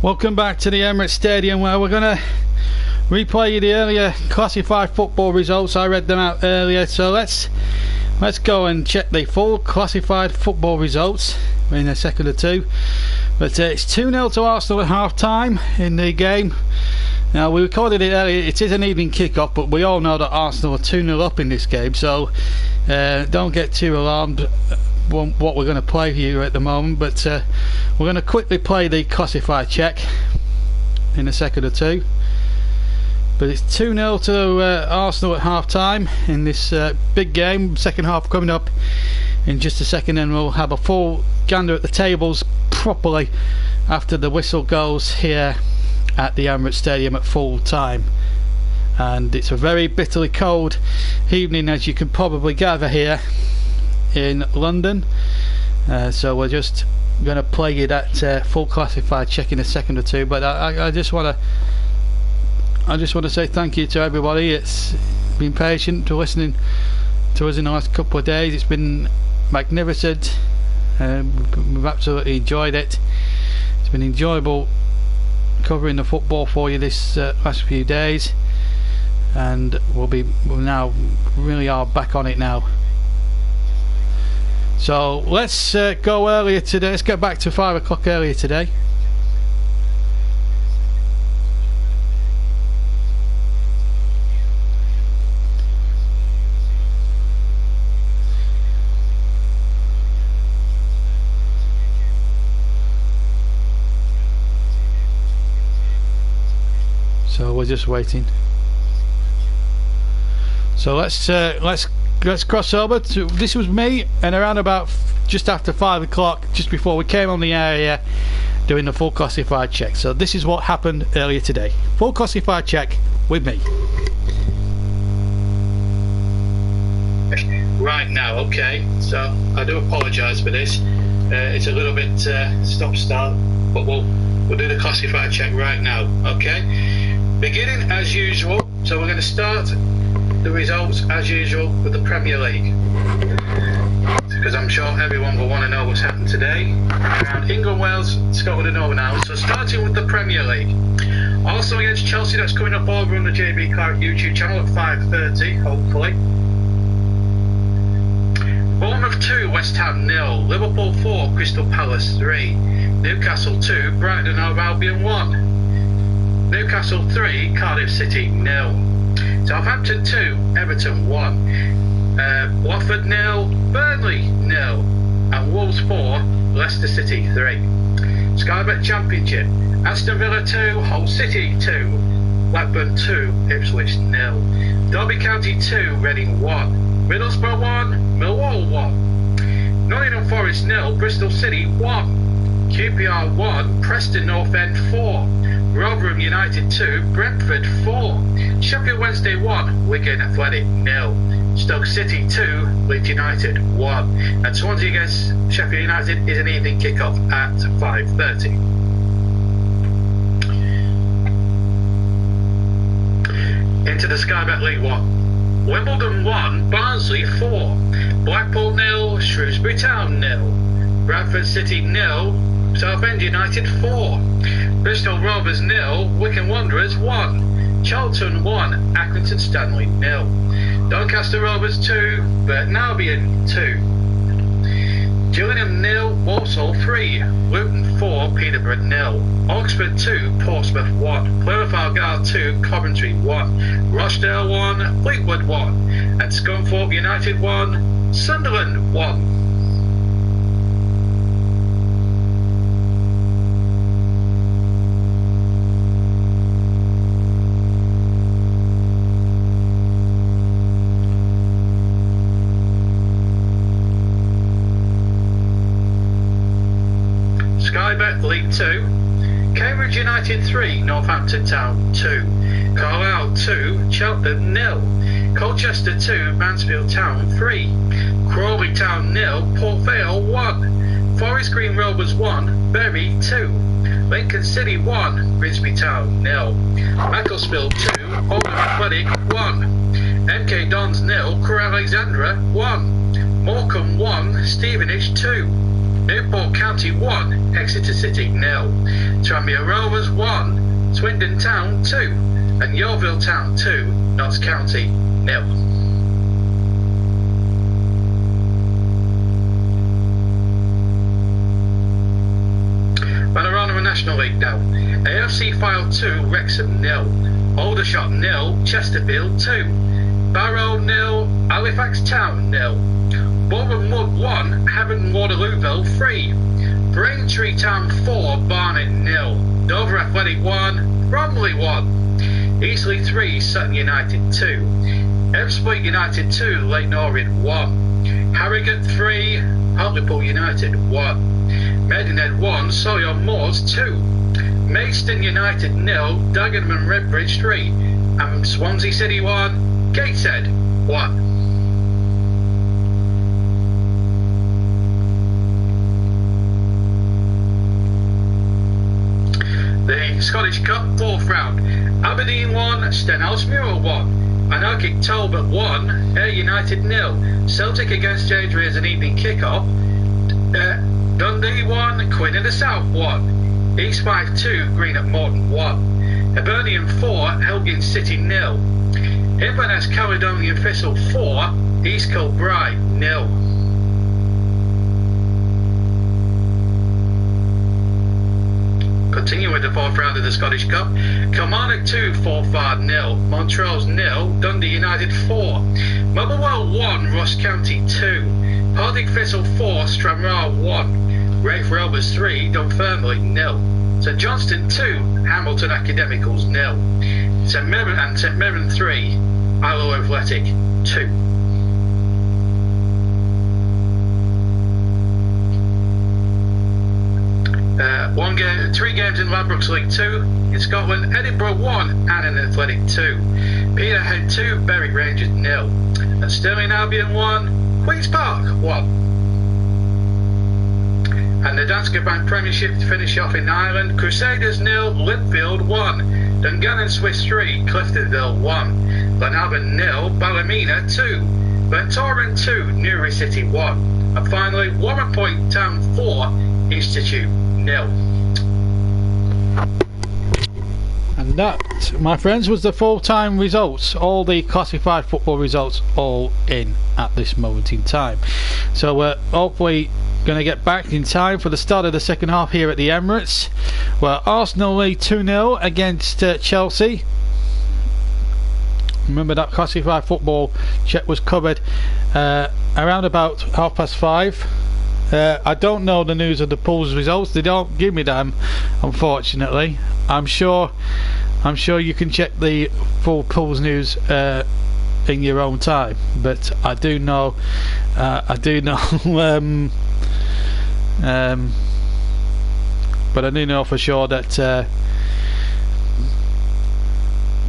Speaker 1: Welcome back to the Emirates Stadium, where we're going to replay the earlier classified football results. I read them out earlier, so let's go and check the full classified football results in a second or two. But it's 2-0 to Arsenal at half time in the game. Now, we recorded it earlier. It is an evening kick-off, but we all know that Arsenal are 2-0 up in this game, so don't get too alarmed what we're going to play here at the moment. But we're going to quickly play the classified check in a second or two. But it's 2-0 to Arsenal at half time in this big game. Second half coming up in just a second, and we'll have a full gander at the tables properly after the whistle goes here at the Emirates Stadium at full time. And it's a very bitterly cold evening, as you can probably gather, here in London. So we're just going to play you that full classified check in a second or two. But I just want to say thank you to everybody. It's been patient to listening to us in the last couple of days. It's been magnificent. We've absolutely enjoyed it. It's been enjoyable covering the football for you this last few days, and we now really are back on it now. So let's go earlier today. Let's get back to 5 o'clock earlier today. So we're just waiting. So let's cross over to, this was me, and around about just after 5 o'clock, just before we came on the air here, doing the full classified check. So this is what happened earlier today. Full classified check with me. Right now, okay. So I do apologise for this. It's a little bit stop-start, but we'll do the classified check right now. Okay. Beginning as usual. So we're going to start the results as usual with the Premier League, because I'm sure everyone will want to know what's happened today around England, Wales, Scotland and Northern Ireland. So starting with the Premier League, also against Chelsea, that's coming up over on the JB Clark YouTube channel at 5:30 hopefully. Bournemouth 2, West Ham 0, Liverpool 4, Crystal Palace 3, Newcastle 2, Brighton and Hove Albion 1, Newcastle 3, Cardiff City 0, Southampton 2, Everton 1, Watford 0, Burnley 0, and Wolves 4, Leicester City 3. Sky Bet Championship, Aston Villa 2, Hull City 2, Blackburn 2, Ipswich 0, Derby County 2, Reading 1, Middlesbrough 1, Millwall 1, Nottingham Forest 0, Bristol City 1, QPR 1, Preston North End 4, Rotherham United 2, Brentford 4, Sheffield Wednesday 1, Wigan Athletic 0, Stoke City 2, Leeds United 1, and Swansea against Sheffield United is an evening kick-off at 5:30. Into the Sky Bet League 1. Wimbledon 1, Barnsley 4, Blackpool 0, Shrewsbury Town 0, Bradford City 0, Southend United 4, Bristol Rovers 0, Wycombe Wanderers 1, Charlton 1, Accrington Stanley 0, Doncaster Rovers 2, Burton Albion 2, Gillingham 0, Walsall 3, Luton 4, Peterborough 0, Oxford 2, Portsmouth 1, Plymouth Argyle 2, Coventry 1, Rochdale 1, Fleetwood 1, and Scunthorpe United 1, Sunderland 1. Sky Bet League 2, Cambridge United 3, Northampton Town 2, Carlisle 2, Cheltenham 0, Colchester 2, Mansfield Town 3, Crawley Town 0, Port Vale 1, Forest Green Rovers 1, Bury 2, Lincoln City 1, Grimsby Town 0, Macclesfield 2, Oldham Athletic 1, MK Dons 0, Crewe Alexandra 1, Morecambe 1, Stevenage 2,
Speaker 2: Newport County 1, Exeter City 0. Tranmere Rovers 1, Swindon Town 2, and Yeovil Town 2, Notts County 0. Panorama National League now. AFC File 2, Wrexham 0. Aldershot 0, Chesterfield 2. Barrow 0, Halifax Town 0. Bournemouth 1, Havant Waterlooville 3. Braintree Town 4, Barnet 0. Dover Athletic 1, Bromley 1. Eastleigh 3, Sutton United 2. Ebbsfleet United 2, Leyton Orient 1. Harrogate 3, Hartlepool United 1. Maidenhead 1, Solihull Moors 2. Maidstone United 0, Dagenham Redbridge 3. And Swansea City 1, Gateshead 1. The Scottish Cup 4th round. Aberdeen 1, Stenhousemuir 1. Anarchic Talbot 1, Ayr United 0. Celtic against Adria as an evening kick-off. Dundee 1, Queen of the South 1. East Fife 2, Green at Morton 1. Hibernian 4, Elgin City 0. Inverness Caledonian Thistle 4, East Kilbride 0. Continue with the 4th round of the Scottish Cup. Kilmarnock 2, Forfar 0. Montrose 0, Dundee United 4. Motherwell 1, Ross County 2. Partick Thistle 4, Stranraer 1. Raith Rovers 3, Dunfermline 0. St Johnstone 2, Hamilton Academicals 0. St Mirren 3, Isle Athletic 2. Three games in Ladbrokes League 2. In Scotland, Edinburgh 1, Annan Athletic 2. Peterhead 2, Berwick Rangers 0. And Stirling Albion 1, Queen's Park 1. And the Danske Bank Premiership to finish off in Ireland, Crusaders 0, Linfield 1. Dungannon Swiss 3, Cliftonville 1. Glenavon 0, Ballymena 2. Glentoran 2, Newry City 1. And finally, Warren Point Town 4, Institute 0.
Speaker 1: And that, my friends, was the full-time results. All the classified football results all in at this moment in time. So we're hopefully going to get back in time for the start of the second half here at the Emirates, where Arsenal lead 2-0 against Chelsea. Remember that classified football check was covered around about 5:30. I don't know the news of the pools results. They don't give me them, unfortunately. I'm sure you can check the full pools news in your own time. But I do know, but I do know for sure that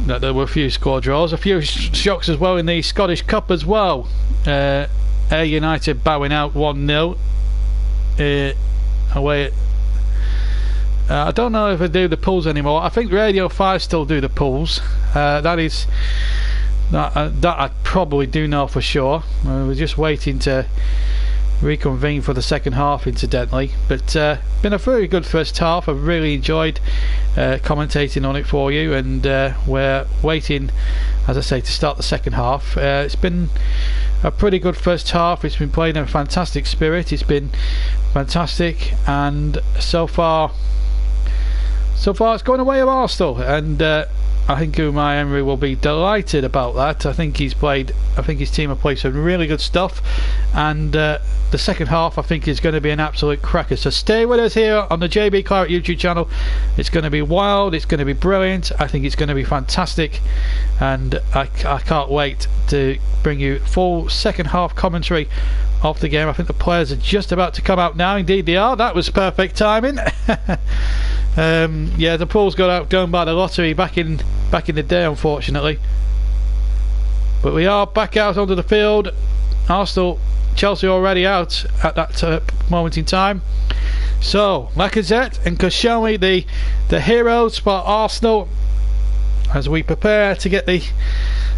Speaker 1: that there were a few score draws, a few shocks as well in the Scottish Cup as well. Ayr United bowing out 1-0. Away I don't know if they do the pools anymore. I think Radio 5 still do the pools. That I probably do know for sure. We're just waiting to reconvene for the second half, incidentally. But been a very good first half. I've really enjoyed commentating on it for you, and we're waiting, as I say, to start the second half. It's been a pretty good first half. It's been played in a fantastic spirit. It's been fantastic, and so far it's going away of Arsenal, and I think Unai Emery will be delighted about that. I think his team have played some really good stuff, and the second half I think is going to be an absolute cracker. So stay with us here on the JB Claret YouTube channel. It's going to be wild, it's going to be brilliant, I think it's going to be fantastic, and I can't wait to bring you full second half commentary of the game. I think the players are just about to come out now. Indeed they are. That was perfect timing. Yeah, the pools got outdone by the lottery back in the day, unfortunately. But we are back out onto the field. Arsenal, Chelsea already out at that moment in time. So Lacazette and Koscielny, the heroes for Arsenal, as we prepare to get the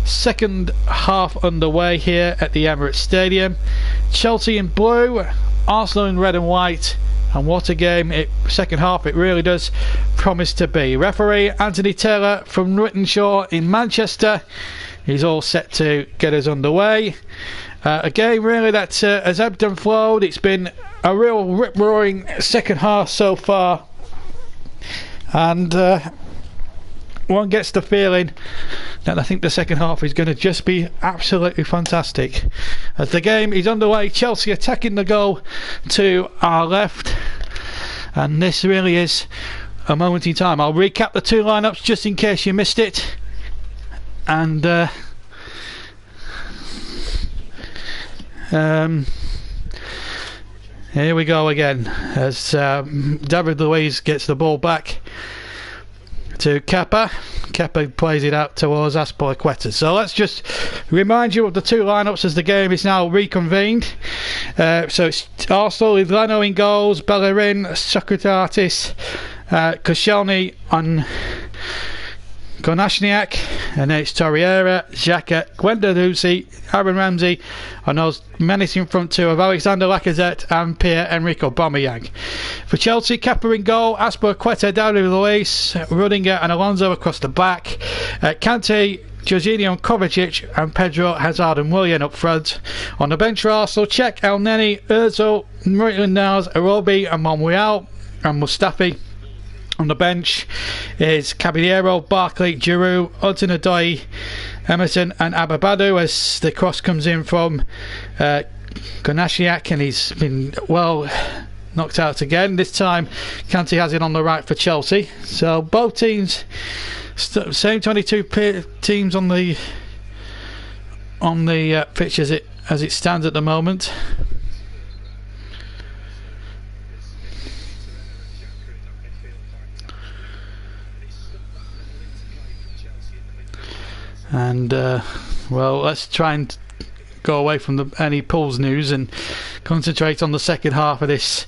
Speaker 1: second half underway here at the Emirates Stadium. Chelsea in blue, Arsenal in red and white, and what a game second half it really does promise to be. Referee Anthony Taylor from Rittenshaw in Manchester. He's all set to get us underway. A game really that has ebbed and flowed. It's been a real rip-roaring second half so far, and one gets the feeling that I think the second half is going to just be absolutely fantastic. As the game is underway, Chelsea attacking the goal to our left, and this really is a moment in time. I'll recap the two lineups just in case you missed it, and here we go again as David Luiz gets the ball back to Kepa. Kepa plays it out towards Azpilicueta. So let's just remind you of the two lineups as the game is now reconvened. So it's Arsenal with Leno in goals, Bellerin, Sokratis, Koscielny on Konashniak, and then it's Torreira, Xhaka, Guendouzi, Aaron Ramsey, and those menacing front two of Alexander Lacazette and Pierre-Emerick Aubameyang. For Chelsea, Kepa in goal, Azpilicueta, David Luiz, Rudiger and Alonso across the back, Kante, Jorginho and Kovacic, and Pedro, Hazard and Willian up front. On the bench for Arsenal, Cech, El Neni, Özil, Maitland-Niles, Iwobi and Monreal and Mustafi. On the bench is Caballero, Barkley, Giroud, Hudson-Odoi, Emerson and Ababadu as the cross comes in from Konashniak, and he's been well knocked out again. This time Kante has it on the right for Chelsea. So both teams, same 22 teams on the pitch as it stands at the moment. And well, let's try and go away from any Pools news and concentrate on the second half of this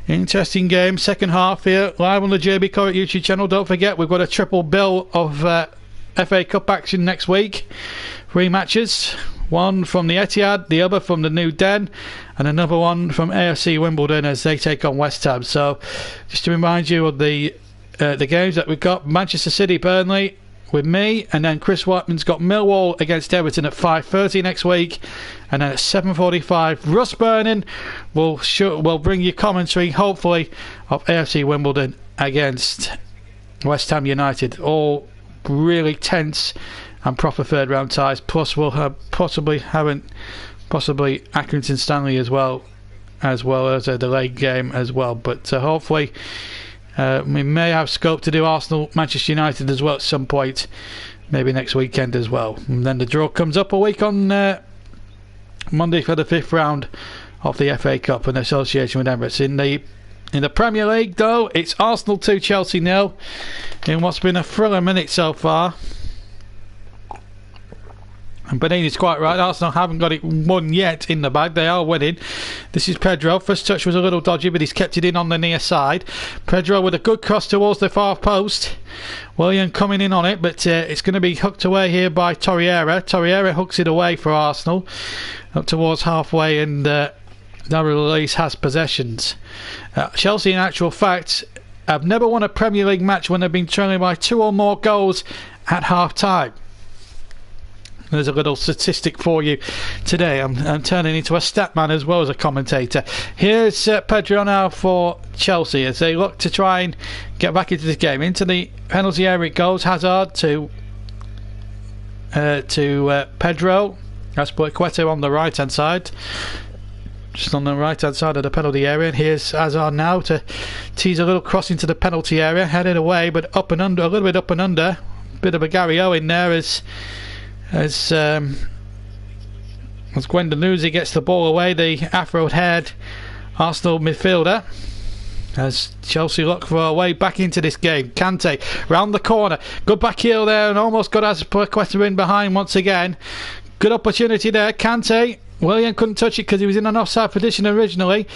Speaker 1: interesting game. Second half here, live on the JB Corrett YouTube channel. Don't forget, we've got a triple bill of FA Cup action next week. 3 matches, one from the Etihad, the other from the New Den, and another one from AFC Wimbledon as they take on West Ham. So just to remind you of the games that we've got: Manchester City, Burnley with me, and then Chris Whiteman's got Millwall against Everton at 5:30 next week, and then at 7:45 Russ Burning will bring you commentary, hopefully, of AFC Wimbledon against West Ham United. All really tense and proper third round ties, plus we'll have possibly Accrington Stanley as well as a delayed game as well, but hopefully we may have scope to do Arsenal Manchester United as well at some point, maybe next weekend as well. And then the draw comes up a week on Monday for the 5th round of the FA Cup in association with Emirates. In the Premier League though, it's Arsenal 2, Chelsea 0 in what's been a thriller minute so far. And Benini's quite right, Arsenal haven't got it won yet in the bag. They are winning. This is Pedro. First touch was a little dodgy, but he's kept it in on the near side. Pedro with a good cross towards the far post. Willian coming in on it, but it's going to be hooked away here by Torreira. Torreira hooks it away for Arsenal up towards halfway, and David Luiz has possessions. Chelsea, in actual fact, have never won a Premier League match when they've been trailing by 2 or more goals at half time. There's a little statistic for you today. I'm turning into a stat man as well as a commentator. Here's Pedro now for Chelsea as they look to try and get back into this game. Into the penalty area it goes. Hazard to Pedro. Azpilicueta on the right hand side. Just on the right hand side of the penalty area. And here's Hazard now to tease a little cross into the penalty area. Headed away, but up and under, a little bit up and under. Bit of a Gary Owen there as Guendouzi gets the ball away, the afro-haired Arsenal midfielder, as Chelsea look for a way back into this game. Kante round the corner, good back heel there, and almost got Azpilicueta in behind once again. Good opportunity there. Kante, Willian couldn't touch it because he was in an offside position originally.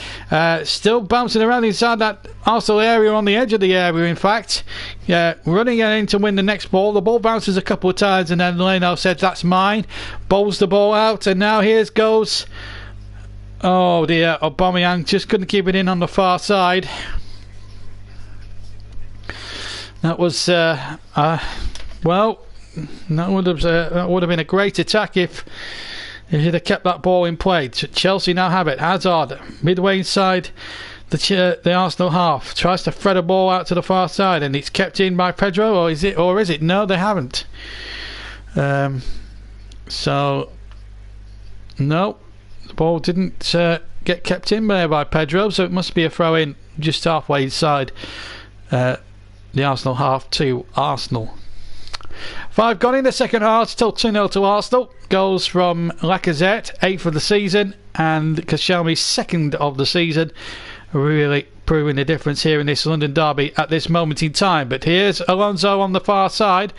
Speaker 1: Still bouncing around inside that Arsenal area, on the edge of the area in fact. Running in to win the next ball. The ball bounces a couple of times and then Leno says that's mine. Bowls the ball out, and now here goes Oh dear, Aubameyang just couldn't keep it in on the far side. That was, well, that would have been a great attack if he'd have kept that ball in play. Chelsea now have it. Hazard, midway inside the Arsenal half, tries to thread a ball out to the far side, and it's kept in by Pedro, or is it? No, they haven't. So, no, the ball didn't get kept in there by Pedro, so it must be a throw in just halfway inside the Arsenal half to Arsenal. 5 gone in the second half, still 2-0 to Arsenal. Goals from Lacazette, 8th of the season, and Koscielny's 2nd of the season. Really proving the difference here in this London derby at this moment in time. But here's Alonso on the far side.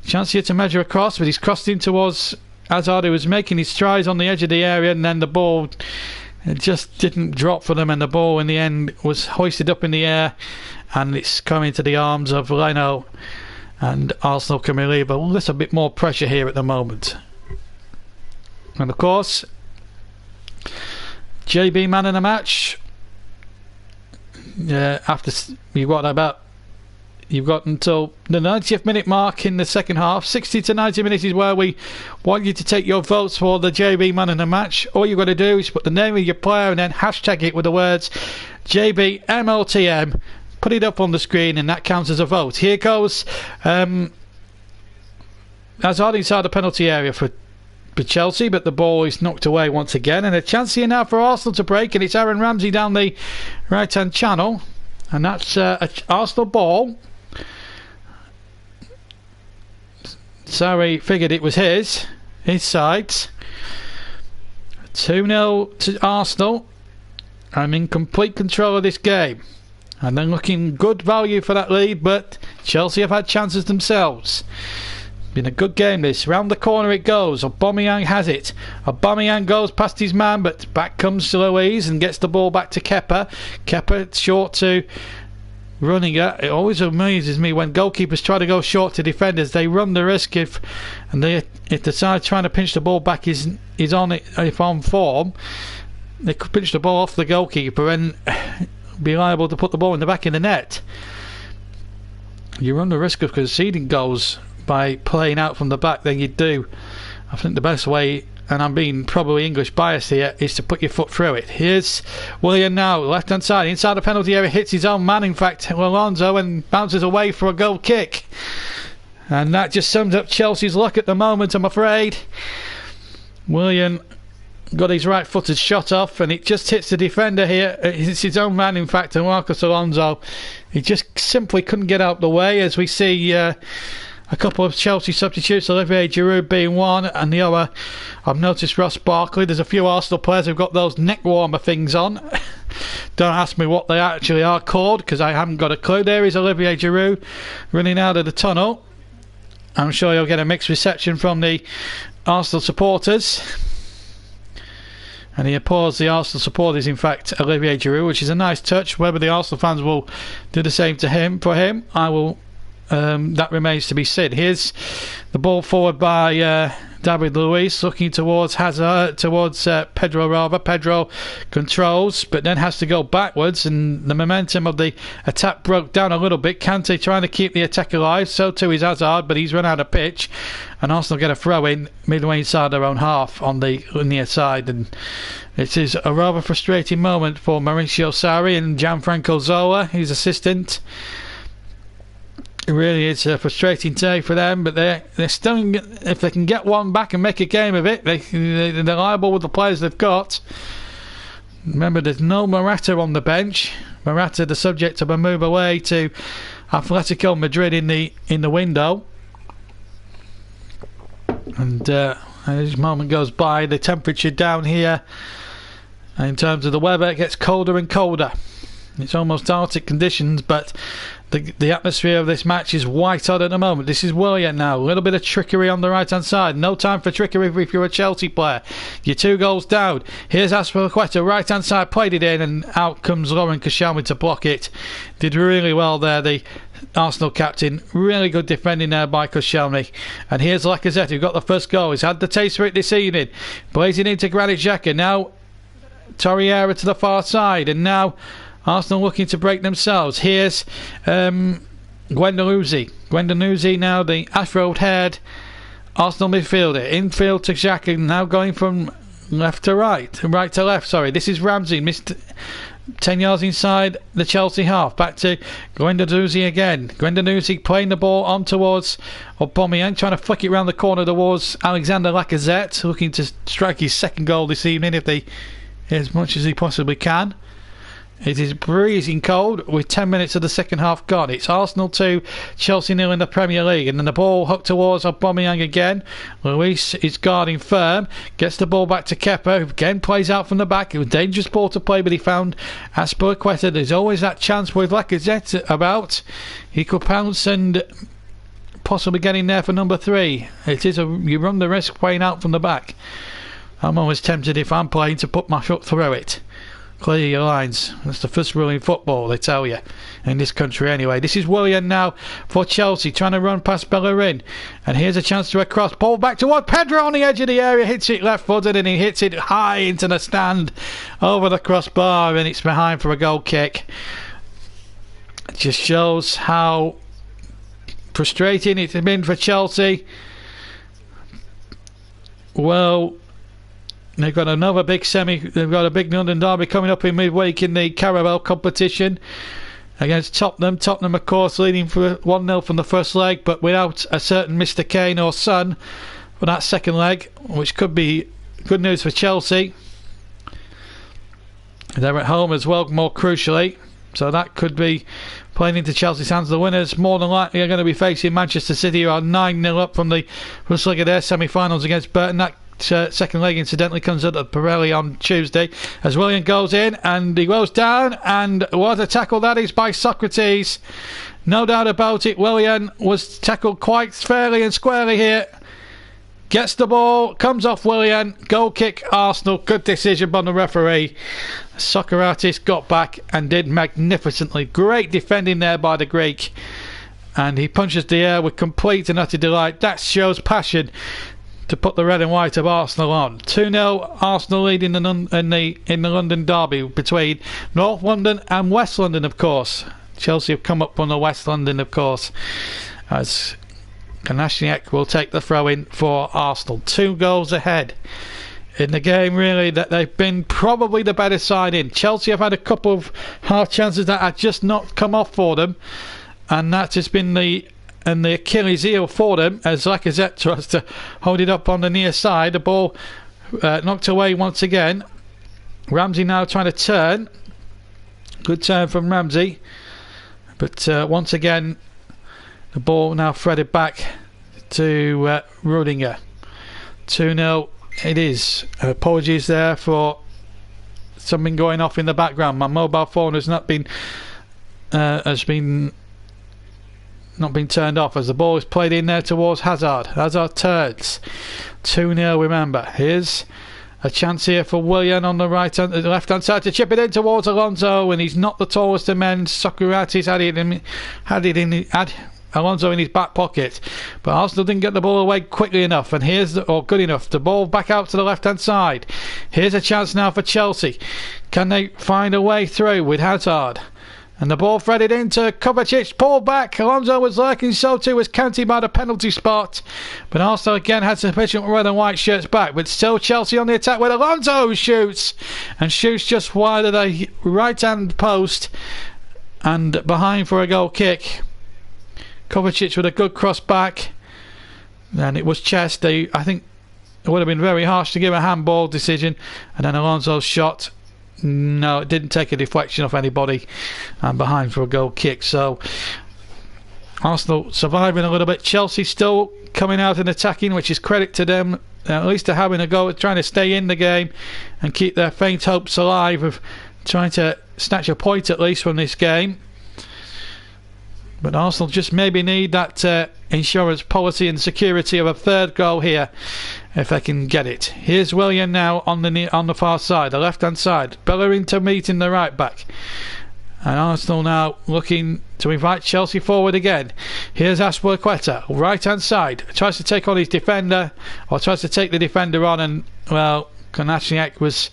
Speaker 1: Chance here to measure across, but he's crossed in towards Hazard, who was making his strides on the edge of the area, and then the ball just didn't drop for them, and the ball in the end was hoisted up in the air, and it's coming to the arms of Leno, and Arsenal can relieve a little bit more pressure here at the moment. And of course, JB man in the match. After you've got until the 90th minute mark in the second half. 60 to 90 minutes is where we want you to take your votes for the JB man in the match. All you've got to do is put the name of your player and then hashtag it with the words JB MLTM. Put it up on the screen, and that counts as a vote. Here goes Hazard inside the penalty area for Chelsea, but the ball is knocked away once again, and a chance here now for Arsenal to break, and it's Aaron Ramsey down the right hand channel, and that's an Arsenal ball. Sarri figured it was his side. 2-0 to Arsenal. I'm in complete control of this game, and they're looking good value for that lead, but Chelsea have had chances themselves. Been a good game this. Round the corner it goes. Aubameyang has it. Aubameyang goes past his man, but back comes Luiz and gets the ball back to Kepa. Kepa short to Runninger. It always amazes me when goalkeepers try to go short to defenders. They run the risk if the side trying to pinch the ball back is on form. They could pinch the ball off the goalkeeper and be liable to put the ball in the back of the net. You run the risk of conceding goals by playing out from the back than you do. I think the best way, and I'm being probably English biased here, is to put your foot through it. Here's Willian now, left hand side, inside the penalty area, hits his own man, in fact, Alonso, and bounces away for a goal kick. And that just sums up Chelsea's luck at the moment, I'm afraid. Willian got his right footed shot off, and it just hits the defender here. It's his own man, in fact, and Marcos Alonso. He just simply couldn't get out the way, as we see a couple of Chelsea substitutes, Olivier Giroud being one, and the other, I've noticed Ross Barkley. There's a few Arsenal players who've got those neck warmer things on. Don't ask me what they actually are called, because I haven't got a clue. There is Olivier Giroud running out of the tunnel. I'm sure you'll get a mixed reception from the Arsenal supporters. And he applauds the Arsenal supporters, in fact, Olivier Giroud, which is a nice touch. Whether the Arsenal fans will do the same for him, I will. That remains to be seen. Here's the ball forward by David Luiz, looking towards Pedro rather. Pedro controls, but then has to go backwards, and the momentum of the attack broke down a little bit. Kante trying to keep the attack alive, so too is Hazard, but he's run out of pitch, and Arsenal get a throw in midway inside their own half on the near side, and it is a rather frustrating moment for Mauricio Sarri and Gianfranco Zola, his assistant. It really is a frustrating day for them, but they're still, if they can get one back and make a game of it, they're liable with the players they've got. Remember, there's no Morata on the bench. Morata, the subject of a move away to Atletico Madrid in the window. And as this moment goes by, the temperature down here, in terms of the weather, it gets colder and colder. It's almost Arctic conditions, but the atmosphere of this match is white hot at the moment. This is Willian now. A little bit of trickery on the right hand side. No time for trickery if you're a Chelsea player. You're 2 goals down. Here's Azpilicueta, right hand side, played it in, and out comes Laurent Koscielny to block it. Did really well there, the Arsenal captain. Really good defending there by Koscielny. And here's Lacazette, who got the first goal. He's had the taste for it this evening. Blazing into Granit Xhaka now. Torreira to the far side, and now Arsenal looking to break themselves. Here's Guendouzi now, the afro-haired Arsenal midfielder. Infield to Xhaka, now going from left to right to left, sorry. This is Ramsey, missed 10 yards inside the Chelsea half. Back to Guendouzi again. Guendouzi playing the ball on towards Aubameyang, trying to flick it round the corner towards Alexander Lacazette, looking to strike his second goal this evening as much as he possibly can. It is freezing cold with 10 minutes of the second half gone. It's Arsenal 2, Chelsea 0 in the Premier League. And then the ball hooked towards Aubameyang again. Luis is guarding firm. Gets the ball back to Kepa, who again plays out from the back. It was a dangerous ball to play, but he found Azpilicueta. There's always that chance with Lacazette about. He could pounce and possibly get in there for number 3. You run the risk playing out from the back. I'm always tempted, if I'm playing, to put my foot through it. Clear your lines. That's the first rule in football, they tell you, in this country anyway. This is Willian now for Chelsea, trying to run past Bellerin, and here's a chance to a cross. Ball back towards Pedro on the edge of the area, hits it left-footed, and he hits it high into the stand over the crossbar, and it's behind for a goal kick. It just shows how frustrating it's been for Chelsea. Well, they've got another big they've got a big London derby coming up in midweek in the Carabao competition against Tottenham. Tottenham, of course, leading for 1-0 from the first leg, but without a certain Mr. Kane or Son for that second leg, which could be good news for Chelsea. They're at home as well, more crucially, so that could be playing into Chelsea's hands. The winners more than likely are going to be facing Manchester City, who are 9-0 up from the first leg of their semi-finals against Burton. That second leg incidentally comes up at Pirelli on Tuesday as Willian goes in and he goes down, and what a tackle that is by Socrates, no doubt about it. Willian was tackled quite fairly and squarely here, gets the ball, comes off Willian, goal kick Arsenal. Good decision by the referee. Socrates got back and did magnificently. Great defending there by the Greek, and he punches the air with complete and utter delight. That shows passion to put the red and white of Arsenal on. 2-0 Arsenal leading in the London derby between North London and West London, of course. Chelsea have come up from the West London, of course, as Kolasinac will take the throw in for Arsenal. 2 goals ahead in the game, really, that they've been probably the better side in. Chelsea have had a couple of half chances that have just not come off for them, and that has been the Achilles heel for them, as Lacazette tries to hold it up on the near side. The ball knocked away once again. Ramsey now trying to turn. Good turn from Ramsey, but once again the ball now threaded back to Rudiger. 2-0 it is. Apologies there for something going off in the background. My mobile phone has not been turned off as the ball is played in there towards Hazard. Hazard turns. 2-0, remember. Here's a chance here for Willian on the left-hand side to chip it in towards Alonso, and he's not the tallest of men. Socrates had Alonso in his back pocket, but Arsenal didn't get the ball away quickly enough, and good enough. The ball back out to the left-hand side. Here's a chance now for Chelsea. Can they find a way through with Hazard? And the ball threaded into Kovacic, pulled back. Alonso was lurking, so too was Kanté by the penalty spot. But Arsenal again had sufficient red and white shirts back. But still Chelsea on the attack with Alonso shoots. And shoots just wide of the right-hand post. And behind for a goal kick. Kovacic with a good cross back. And it was chest. I think it would have been very harsh to give a handball decision. And then Alonso's shot. No, it didn't take a deflection off anybody, and behind for a goal kick. So Arsenal surviving a little bit. Chelsea still coming out and attacking, which is credit to them, at least to having a go at trying to stay in the game and keep their faint hopes alive of trying to snatch a point at least from this game. But Arsenal just maybe need that insurance policy and security of a third goal here, if they can get it. Here's Willian now on the far side, the left-hand side. Bellerin to meet in the right back. And Arsenal now looking to invite Chelsea forward again. Here's Azpilicueta, right-hand side. Tries to take on his defender, or tries to take the defender on, and, well, Kolasinac was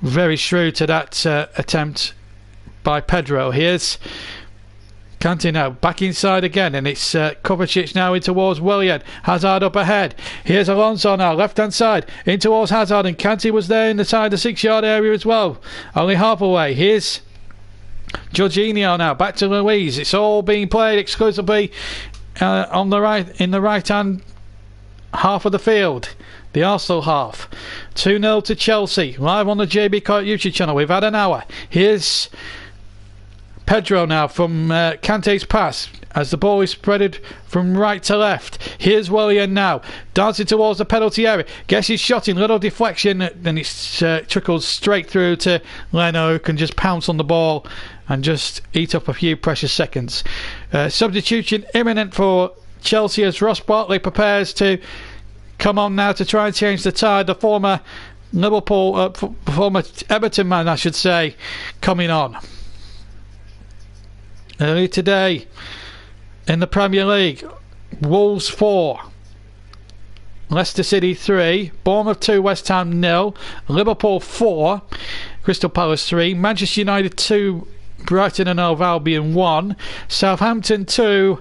Speaker 1: Very shrewd to that attempt by Pedro. Here's Kante now, back inside again, and it's Kovacic now in towards Willian. Hazard up ahead. Here's Alonso now, left hand side, in towards Hazard, and Kante was there in the side of the 6-yard area as well. Only half away. Here's Jorginho now, back to Luiz. It's all being played exclusively on the right, in the right hand half of the field, the Arsenal half. 2-0 to Chelsea, live on the JB Court YouTube channel. We've had an hour. Here's Pedro now from Kante's pass as the ball is spreaded from right to left. Here's Willian now, dancing towards the penalty area. Gets his shot in, little deflection, then it trickles straight through to Leno, who can just pounce on the ball and just eat up a few precious seconds. Substitution imminent for Chelsea as Ross Barkley prepares to come on now to try and change the tide. The former Liverpool, former Everton man, I should say, coming on. Early today in the Premier League, Wolves 4, Leicester City 3, Bournemouth 2, West Ham 0, Liverpool 4, Crystal Palace 3, Manchester United 2, Brighton and Hove Albion 1, Southampton 2,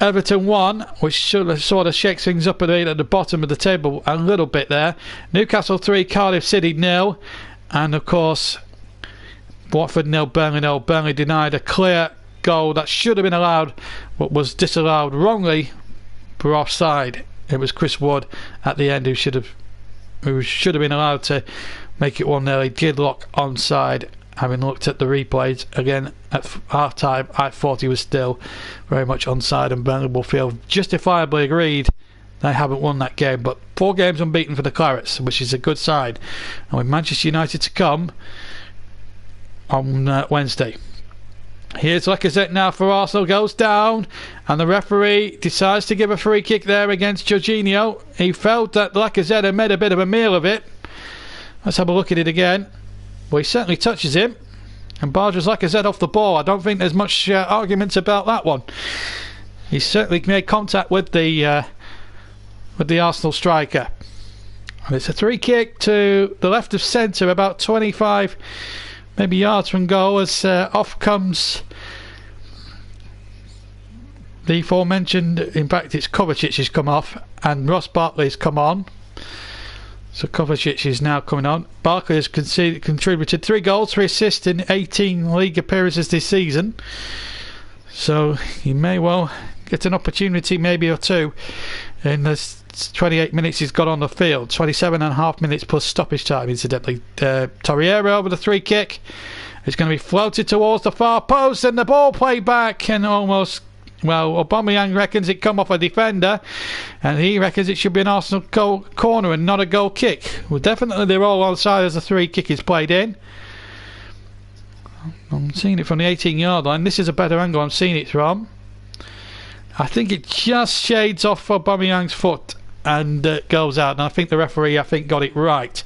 Speaker 1: Everton 1, which sort of shakes things up at the bottom of the table a little bit there. Newcastle 3, Cardiff City 0, and of course Watford 0, Burnley 0. Burnley denied a clear goal that should have been allowed, but was disallowed wrongly for offside. It was Chris Wood at the end who should have been allowed to make it 1-0. He did look onside. Having looked at the replays again at half time, I thought he was still very much onside, and Burnley will feel justifiably agreed they haven't won that game. But 4 games unbeaten for the Clarets, which is a good side, and with Manchester United to come on Wednesday. Here's Lacazette now for Arsenal, goes down, and the referee decides to give a free kick there against Jorginho. He felt that Lacazette had made a bit of a meal of it. Let's have a look at it again. Well, he certainly touches him and barges Lacazette off the ball. I don't think there's much argument about that one. He certainly made contact with the Arsenal striker. And it's a free kick to the left of centre, about 25 maybe yards from goal, as off comes the aforementioned, in fact it's Kovacic has come off and Ross Barkley's come on. So Kovacic is now coming on. Barkley has contributed 3 goals, 3 assists in 18 league appearances this season, so he may well get an opportunity, maybe or two, in the 28 minutes he's got on the field. 27.5 minutes plus stoppage time, incidentally. Torreira over the free kick. It's going to be floated towards the far post, and the ball played back, and almost, well, Aubameyang reckons it come off a defender, and he reckons it should be an Arsenal goal corner and not a goal kick. Well, definitely they're all onside as the free kick is played in. I'm seeing it from the 18-yard line. This is a better angle I'm seeing it from. I think it just shades off Aubameyang's foot and goes out, and I think the referee got it right.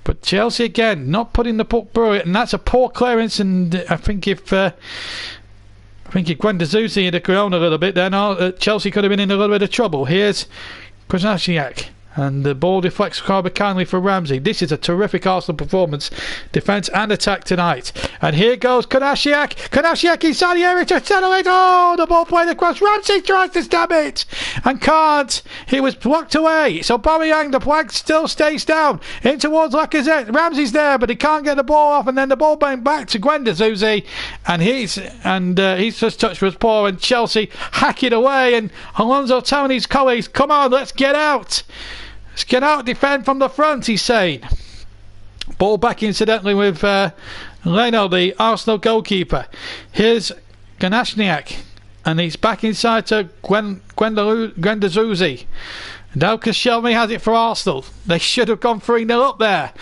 Speaker 1: But Chelsea again not putting the puck through it, and that's a poor clearance. And I think if Guendouzi had grown a little bit, then Chelsea could have been in a little bit of trouble. Here's Krasniak, and the ball deflects kindly for Ramsey. This is a terrific Arsenal performance, defence and attack tonight. And here goes Konasiak inside the area to settle it. Oh, the ball played across. Ramsey tries to stab it and can't. He was blocked away. So Aubameyang, the flag still stays down in towards Lacazette. Ramsey's there, but he can't get the ball off, and then the ball went back to Guendouzi, and his first touch was poor, and Chelsea hack it away. And Alonso telling his colleagues, "Come on, let's get out. Let's get out, defend from the front," he's saying. Ball back, incidentally, with Leno, the Arsenal goalkeeper. Here's Konasiak, and he's back inside to Guendouzi. Now Koscielny has it for Arsenal. They should have gone 3-0 up there.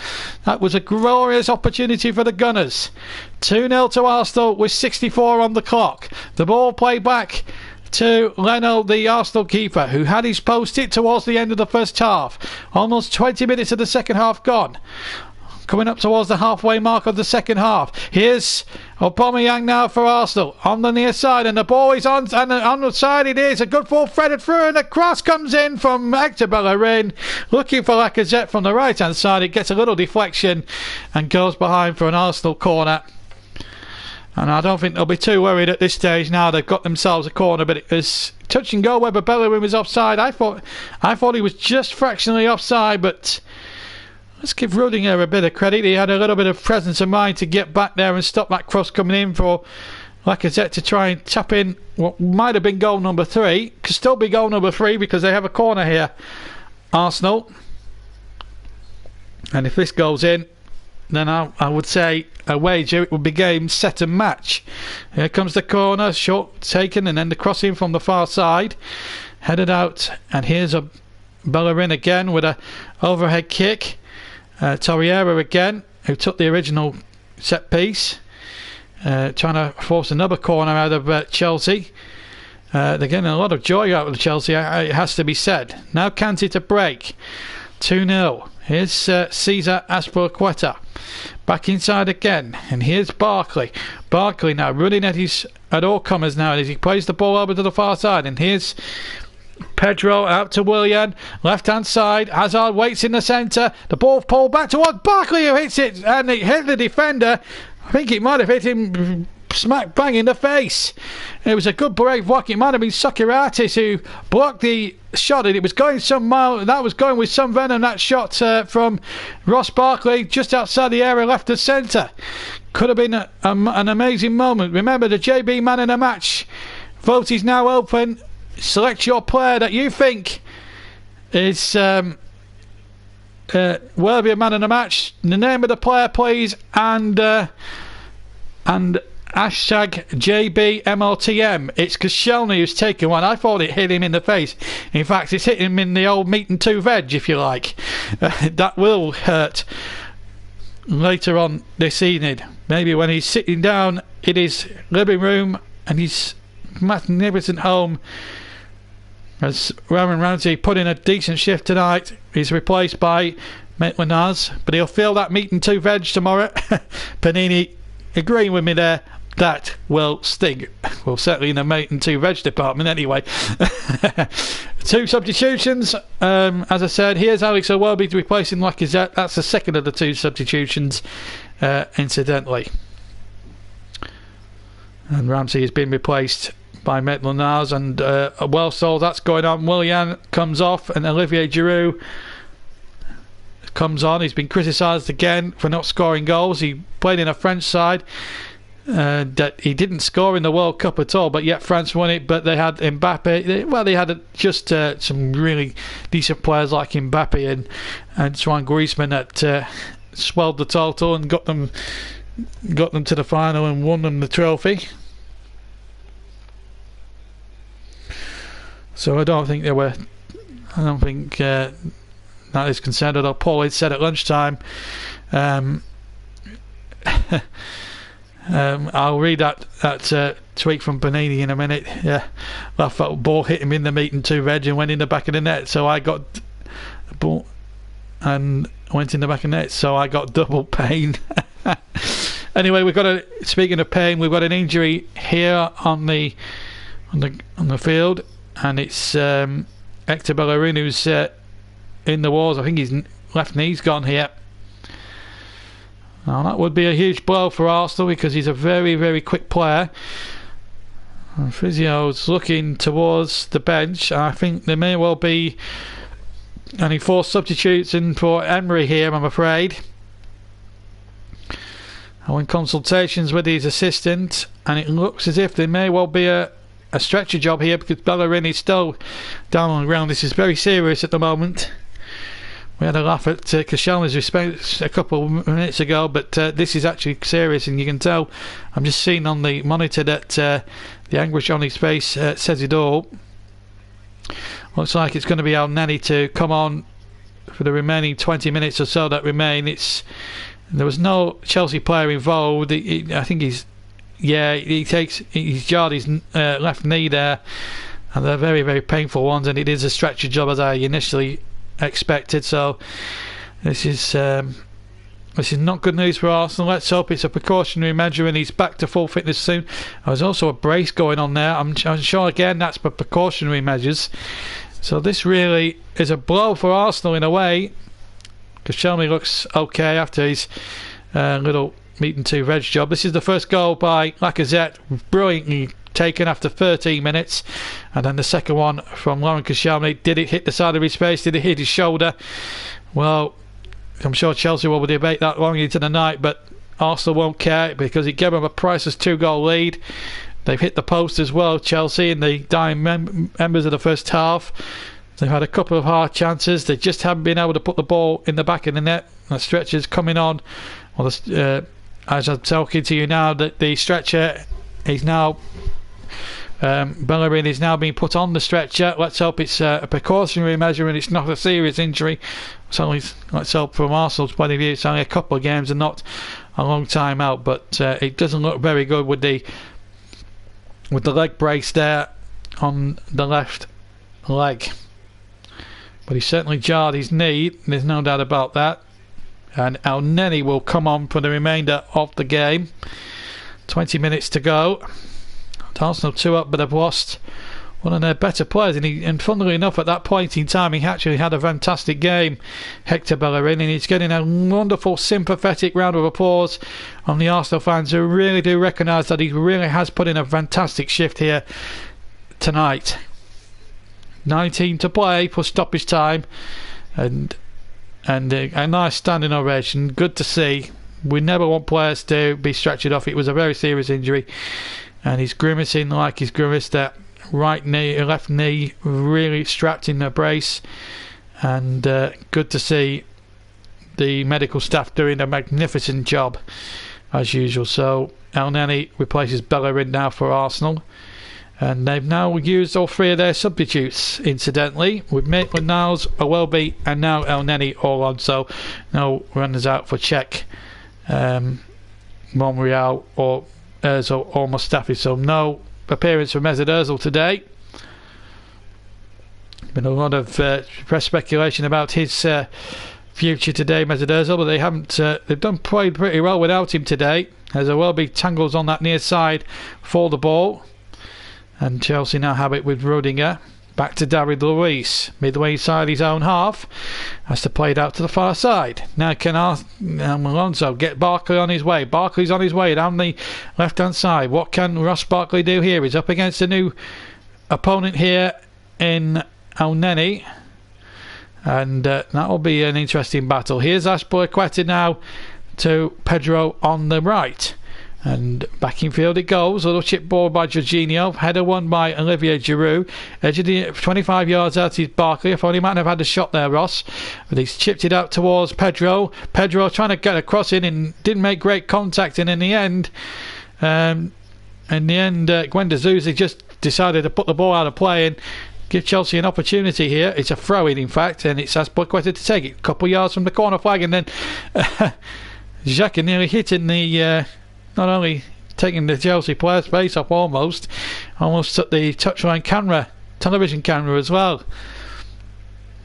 Speaker 1: That was a glorious opportunity for the Gunners. 2-0 to Arsenal with 64 on the clock. The ball played back to Leno, the Arsenal keeper, who had his post hit towards the end of the first half. Almost 20 minutes of the second half gone. coming up towards the halfway mark of the second half. Here's Aubameyang now for Arsenal on the near side, and the ball is on, and on the side it is. A good ball threaded through, and a cross comes in from Hector Bellerin, looking for Lacazette from the right hand side. It gets a little deflection and goes behind for an Arsenal corner. And I don't think they'll be too worried at this stage now. They've got themselves a corner, but it was touch and go whether Bellerin was offside. I thought he was just fractionally offside, but let's give Rudiger a bit of credit. He had a little bit of presence of mind to get back there and stop that cross coming in for Lacazette to try and tap in what might have been goal number 3. Could still be goal number 3 because they have a corner here, Arsenal. And if this goes in, then I would say a wager it would be game, set and match. Here comes the corner, short taken, and then the crossing from the far side, headed out, and here's a Bellerin again with a overhead kick. Torreira again, who took the original set piece, trying to force another corner out of Chelsea. They're getting a lot of joy out of Chelsea, it has to be said. Now Kante to break, 2-0. Here's Cesar Azpilicueta back inside again, and here's Barkley. Barkley now running at all comers now as he plays the ball over to the far side, and here's Pedro out to Willian, left hand side. Hazard waits in the centre. The ball pulled back towards Barkley, who hits it, and it hit the defender. I think it might have hit him smack bang in the face. It was a good brave block. It might have been Socrates who blocked the shot, and it was going some mile. That was going with some venom. That shot from Ross Barkley just outside the area left of centre. Could have been an amazing moment. Remember, the JB man in the match vote is now open. Select your player that you think is worthy of man in the match. The name of the player, please, and hashtag JBMLTM. It's Koscielny who's taken one. I thought it hit him in the face. In fact, it's hit him in the old meat and 2 veg, if you like. That will hurt later on this evening. Maybe when he's sitting down in his living room and his magnificent home, as Aaron Ramsey put in a decent shift tonight. He's replaced by Maitland-Niles, but he'll feel that meat and 2 veg tomorrow. Panini agreeing with me there. That will sting. Well, certainly in the meat and 2 veg department anyway. 2 substitutions. As I said, here's Alex Iwobi replacing Lacazette. That's the second of the 2 substitutions, incidentally. And Ramsey has been replaced by Maitland-Niles, and well sold. That's going on. Willian comes off, and Olivier Giroud comes on. He's been criticised again for not scoring goals. He played in a French side that he didn't score in the World Cup at all, but yet France won it. But they had Mbappe. They had just some really decent players like Mbappe and Antoine Griezmann that swelled the total and got them to the final and won them the trophy. So I don't think that is concerned. Although Paul had said at lunchtime, I'll read that tweet from Panini in a minute. Yeah, I felt the ball hit him in the meat and 2 veg and went in the back of the net. So I got the ball and went in the back of the net. So I got double pain. Anyway, speaking of pain, we've got an injury here on the field. And it's Hector Bellerin who's in the walls. I think his left knee's gone here. Now that would be a huge blow for Arsenal because he's a very, very quick player. And Physio's looking towards the bench. I think there may well be only 4 substitutes in for Emery here, I'm afraid. I'm in consultations with his assistant, and it looks as if there may well be a stretcher job here because Bellerin is still down on the ground. This is very serious at the moment. We had a laugh at Koscielny's response a couple of minutes ago, but this is actually serious, and you can tell. I'm just seeing on the monitor that the anguish on his face says it all. Looks like it's going to be El Neni to come on for the remaining 20 minutes or so that remain. There was no Chelsea player involved. I think he's jarred his left knee there, and they're very, very painful ones, and it is a stretcher job as I initially expected. So this is This is not good news for Arsenal. Let's hope it's a precautionary measure and he's back to full fitness soon. There's also a brace going on there. I'm sure again that's for precautionary measures. So this really is a blow for Arsenal in a way, because Shelby looks okay after his little meat and two veg job. This is the first goal by Lacazette, brilliantly taken after 13 minutes, and then the second one from Lancashire. Did it hit the side of his face? Did it hit his shoulder? Well, I'm sure Chelsea will debate that long into the night, but Arsenal won't care because it gave them a priceless 2-goal lead. They've hit the post as well, Chelsea, in the dying members of the first half. They've had a couple of hard chances. They just haven't been able to put the ball in the back of the net. The stretcher's coming on. Well, as I'm talking to you now, the stretcher is now... Bellerin is now being put on the stretcher. Let's hope it's a precautionary measure and it's not a serious injury. So let's hope from Arsenal's point of view it's only a couple of games and not a long time out, but it doesn't look very good with the leg brace there on the left leg. But he certainly jarred his knee, there's no doubt about that. And El Neni will come on for the remainder of the game. 20 minutes to go. Arsenal 2 up, but they've lost one of their better players, and funnily enough at that point in time he actually had a fantastic game, Hector Bellerin, and he's getting a wonderful sympathetic round of applause from the Arsenal fans who really do recognise that he really has put in a fantastic shift here tonight. 19 to play plus stoppage time, and a nice standing ovation. Good to see. We never want players to be stretchered off. It was a very serious injury, and he's grimacing like he's grimaced. That right knee, left knee, really strapped in a brace. And good to see the medical staff doing a magnificent job as usual. So El Neni replaces Bellerin now for Arsenal, and they've now used all three of their substitutes, incidentally, with Maitland-Niles, Iwobi and now El Neni all on. So no runners out for Czech, Monreal or Ozil or Mustafi. So no appearance for Mesut Ozil today. Been a lot of press speculation about his future today, Mesut Ozil, but they haven't. They've played pretty well without him today, as Iwobi tangles on that near side for the ball, and Chelsea now have it with Rudiger. Back to David Luiz, midway inside his own half, has to play it out to the far side. Now can Alonso get Barkley on his way? Barkley's on his way down the left hand side. What can Ross Barkley do here? He's up against a new opponent here in El Neni, and that will be an interesting battle. Here's Azpilicueta now to Pedro on the right. And back in field it goes. A little chip ball by Jorginho. Header won by Olivier Giroud. Edge of the 25 yards out is Barkley. I thought he might have had a shot there, Ross, but he's chipped it out towards Pedro. Pedro trying to get a cross in and didn't make great contact. And in the end, Gwen Zuzi just decided to put the ball out of play and give Chelsea an opportunity here. It's a throw-in, in fact, and it's Azpilicueta to take it. A couple of yards from the corner flag, and then Xhaka nearly hitting the... not only taking the Chelsea player's face off, almost took the touchline television camera as well.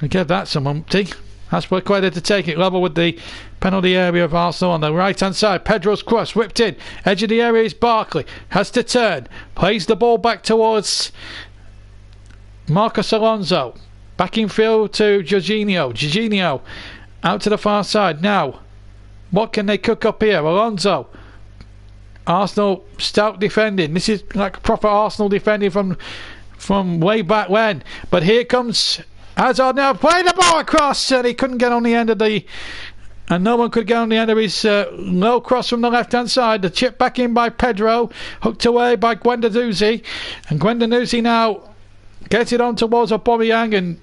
Speaker 1: We gave that some umpty. Azpilicueta to take it level with the penalty area of Arsenal on the right hand side. Pedro's cross whipped in. Edge of the area is Barkley. Has to turn. Plays the ball back towards Marcos Alonso. Back in field to Jorginho. Jorginho out to the far side. Now, what can they cook up here? Alonso. Arsenal stout defending. This is like proper Arsenal defending from way back when. But here comes Hazard now. Play the ball across, and he couldn't get on the end of the... And no one could get on the end of his low cross from the left-hand side. The chip back in by Pedro. Hooked away by Guendouzi. And Guendouzi now gets it on towards Aubameyang, and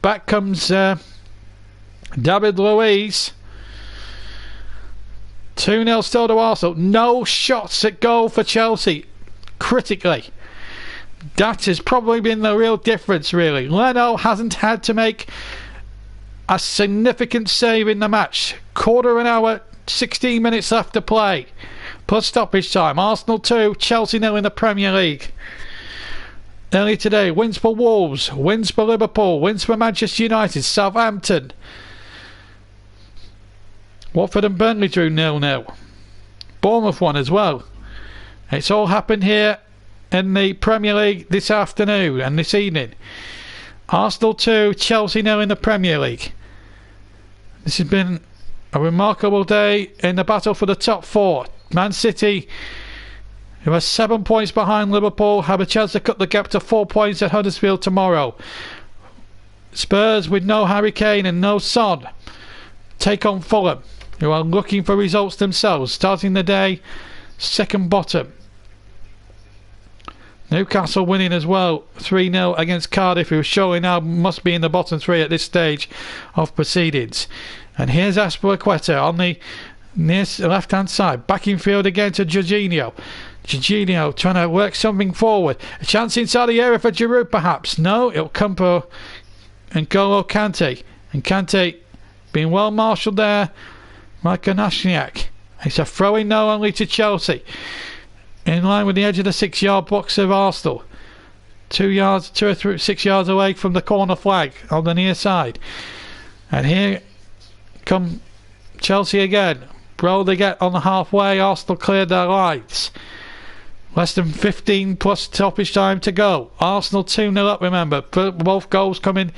Speaker 1: back comes David Luiz. 2-0 still to Arsenal. No shots at goal for Chelsea. Critically, that has probably been the real difference, really. Leno hasn't had to make a significant save in the match. Quarter of an hour, 16 minutes left to play, plus stoppage time. Arsenal 2, Chelsea 0 in the Premier League. Early today, wins for Wolves, wins for Liverpool, wins for Manchester United, Southampton. Watford and Burnley drew 0-0. Bournemouth won as well. It's all happened here in the Premier League this afternoon and this evening. Arsenal 2, Chelsea 0 in the Premier League. This has been a remarkable day in the battle for the top 4. Man City, who are 7 points behind Liverpool, have a chance to cut the gap to 4 points at Huddersfield tomorrow. Spurs, with no Harry Kane and no Son, take on Fulham, who are looking for results themselves, starting the day second bottom. Newcastle winning as well, 3-0 against Cardiff, who surely now must be in the bottom 3 at this stage of proceedings. And here's Aspilicueta on the near left hand side, back in field again to Jorginho. Jorginho trying to work something forward, a chance inside the area for Giroud perhaps. No, it'll come for N'Golo Kante, and Kante being well marshalled there. Michael Nashniak. It's a throw-in now only to Chelsea, in line with the edge of the 6-yard box of Arsenal. 2 or 6 yards away from the corner flag on the near side. And here come Chelsea again. Bro, they get on the halfway. Arsenal cleared their lines. Less than 15 plus stoppage time to go. Arsenal 2-0 up, remember. Both goals coming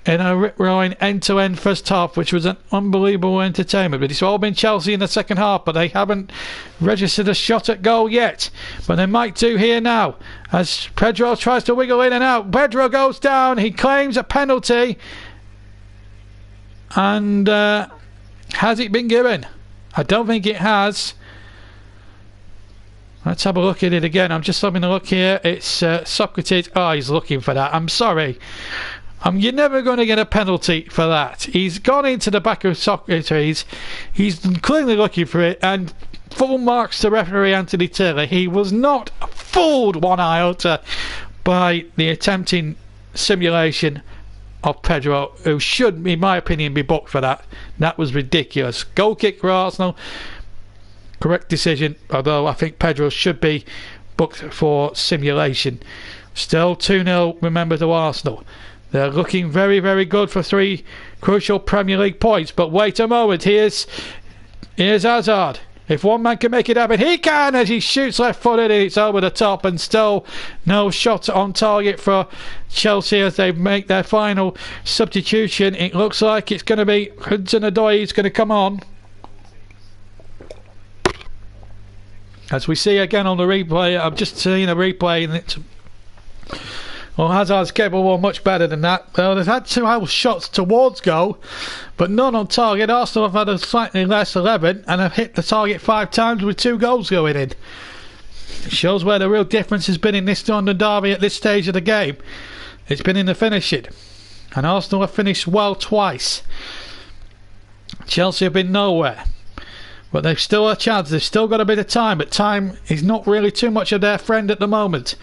Speaker 1: in a rip-roaring end-to-end first half, which was an unbelievable entertainment. But it's all been Chelsea in the second half, but they haven't registered a shot at goal yet. But they might do here now, as Pedro tries to wiggle in and out. Pedro goes down. He claims a penalty. And has it been given? I don't think it has. Let's have a look at it again. I'm just having a look here. It's Socrates. Oh, he's looking for that. I'm sorry. You're never going to get a penalty for that. He's gone into the back of Socrates. He's clearly looking for it. And full marks to referee Anthony Taylor. He was not fooled one iota by the attempting simulation of Pedro, who should, in my opinion, be booked for that. That was ridiculous. Goal kick for Arsenal. Correct decision, although I think Pedro should be booked for simulation. Still 2-0, remember, to Arsenal. They're looking very, very good for 3 crucial Premier League points. But wait a moment, here's Hazard. If one man can make it happen, he can, as he shoots left-footed and it's over the top, and still no shot on target for Chelsea as they make their final substitution. It looks like it's going to be Hudson-Odoi who's going to come on. As we see again on the replay, I've just seen a replay and it's... Well, Hazard's capable much better than that. Well, they've had 2 shots towards goal, but none on target. Arsenal have had a slightly less 11 and have hit the target 5 times with 2 goals going in. It shows where the real difference has been in this London derby at this stage of the game. It's been in the finishing. And Arsenal have finished well twice. Chelsea have been nowhere. But they've still a chance. They've still got a bit of time, but time is not really too much of their friend at the moment.